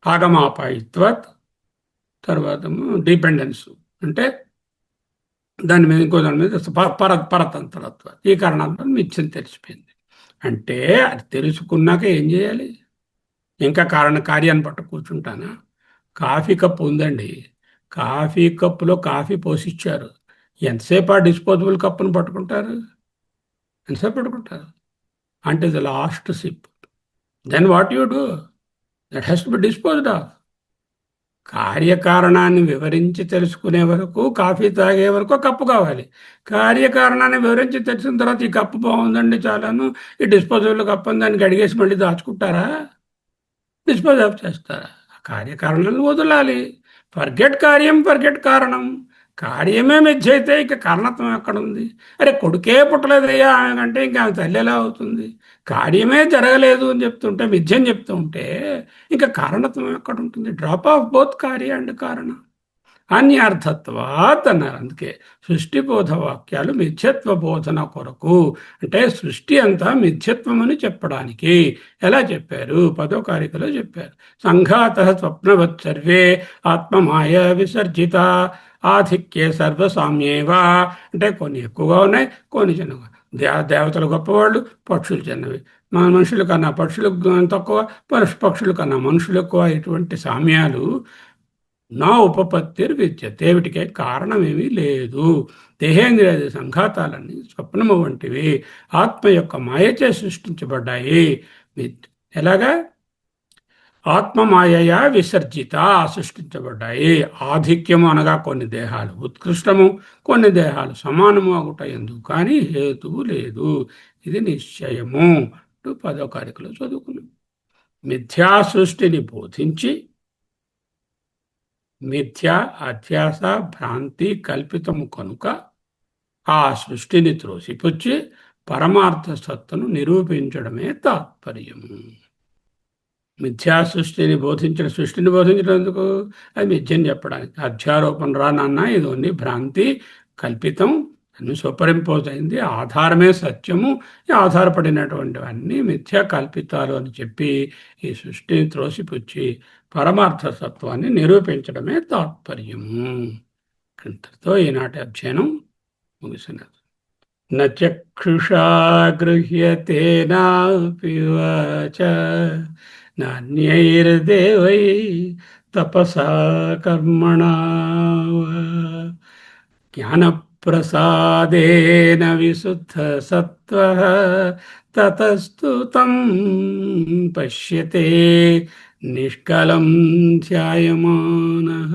A: ఆగమాపాయిత్వత్, తర్వాత డిపెండెన్స్ అంటే దాని మీద ఇంకో దాని మీద పరతంత్రత్వం. ఈ కారణాలతో మిథ్యం తెలిసిపోయింది. అంటే అది తెలుసుకున్నాక ఏం చేయాలి? ఇంకా కార్యాన్ని పట్టు కూర్చుంటానా? కాఫీ కప్పు ఉందండి. కాఫీ కప్పులో కాఫీ పోసిచ్చారు. ఎంతసేపు ఆ డిస్పోజబుల్ కప్పును పట్టుకుంటారు? ఎంతసేపు పట్టుకుంటారు? అంటే the last sip. Then what you do? That has to be disposed of. కార్యకారణాన్ని వివరించి తెలుసుకునే వరకు, కాఫీ తాగే వరకు కప్పు కావాలి. కార్యకారణాన్ని వివరించి తెలిసిన తర్వాత ఈ కప్పు బాగుందండి చాలాను, ఈ డిస్పోజబుల్ కప్పు అని దానికి అడిగేసి మళ్ళీ దాచుకుంటారా? డిస్పోజ్ ఆఫ్ చేస్తారా? ఆ కార్యకారణాలను వదలాలి. ఫర్గెట్ కార్యం, ఫర్గెట్ కారణం. కార్యమే మిథ్య అయితే ఇక కారణత్వం ఎక్కడుంది? అరే కొడుకే పుట్టలేదయ్యా అంటే ఇంకా ఆమె తల్లి ఎలా అవుతుంది? కార్యమే జరగలేదు అని చెప్తుంటే, మిథ్య అని చెప్తూ ఉంటే ఇంకా కారణత్వం ఎక్కడుంటుంది? డ్రాప్ ఆఫ్ బోత్ కార్య అండ్ కారణం. అన్యార్థత్వాత్ అన్నారు. అందుకే సృష్టి బోధ వాక్యాలు మిథ్యత్వ బోధన కొరకు, అంటే సృష్టి అంతా మిథ్యత్వం అని చెప్పడానికి. ఎలా చెప్పారు? 10వ కారికలో చెప్పారు. సంఘాత స్వప్నవత్ సర్వే ఆత్మమాయ విసర్జిత ఆధిక్యే సర్వసామ్యేవా. అంటే కొన్ని ఎక్కువగా ఉన్నాయి, కొన్ని చిన్నగా. దేవతలు గొప్పవాళ్ళు, పక్షులు చిన్నవి. మన మనుషుల కన్నా పక్షులు తక్కువ, పక్షుల కన్నా మనుషులు ఎక్కువ. ఇటువంటి సామ్యాలు నా ఉపపత్తిర్ విద్యతే. వీటికే కారణమేమీ లేదు. దేహేంద్రియాది సంఘాతాలన్నీ స్వప్నము వంటివి, ఆత్మ యొక్క మాయచే సృష్టించబడ్డాయి. ఎలాగా? ఆత్మ మాయయా విసర్జిత, సృష్టించబడ్డాయి. ఆధిక్యము అనగా కొన్ని దేహాలు ఉత్కృష్టము, కొన్ని దేహాలు సమానము అగుట ఎందుకు కానీ హేతువు లేదు. ఇది నిశ్చయము. 10వ కారికలో చదువుకున్నాం. మిథ్యా సృష్టిని బోధించి మిథ్య, అధ్యాస, భ్రాంతి కల్పితము కనుక ఆ సృష్టిని త్రోసిపుచ్చి పరమార్థ సత్తను నిరూపించడమే తాత్పర్యము. మిథ్యా సృష్టిని బోధించడం ఎందుకు? అది మిథ్యని చెప్పడానికి. అధ్యారోపణ రా నాన్న, ఇది ఓన్లీ భ్రాంతి, కల్పితం, అన్ని సూపరింపోజ్ అయింది, ఆధారమే సత్యము, ఈ ఆధారపడినటువంటివన్నీ మిథ్యా కల్పితాలు అని చెప్పి ఈ సృష్టిని త్రోసిపుచ్చి పరమార్థ సత్వాన్ని నిరూపించడమే తాత్పర్యము. ఇంతటితో ఈనాటి అధ్యయనం ముగిసినది. నచక్షుషా గృహ్యతే నాపి వాచ నాన్యైర్దేవై తపసా కర్మణా జ్ఞానప్రసాదేన విశుద్ధ సత్వః తతస్తు తం పశ్యతే నిష్కలం ధ్యాయమానః.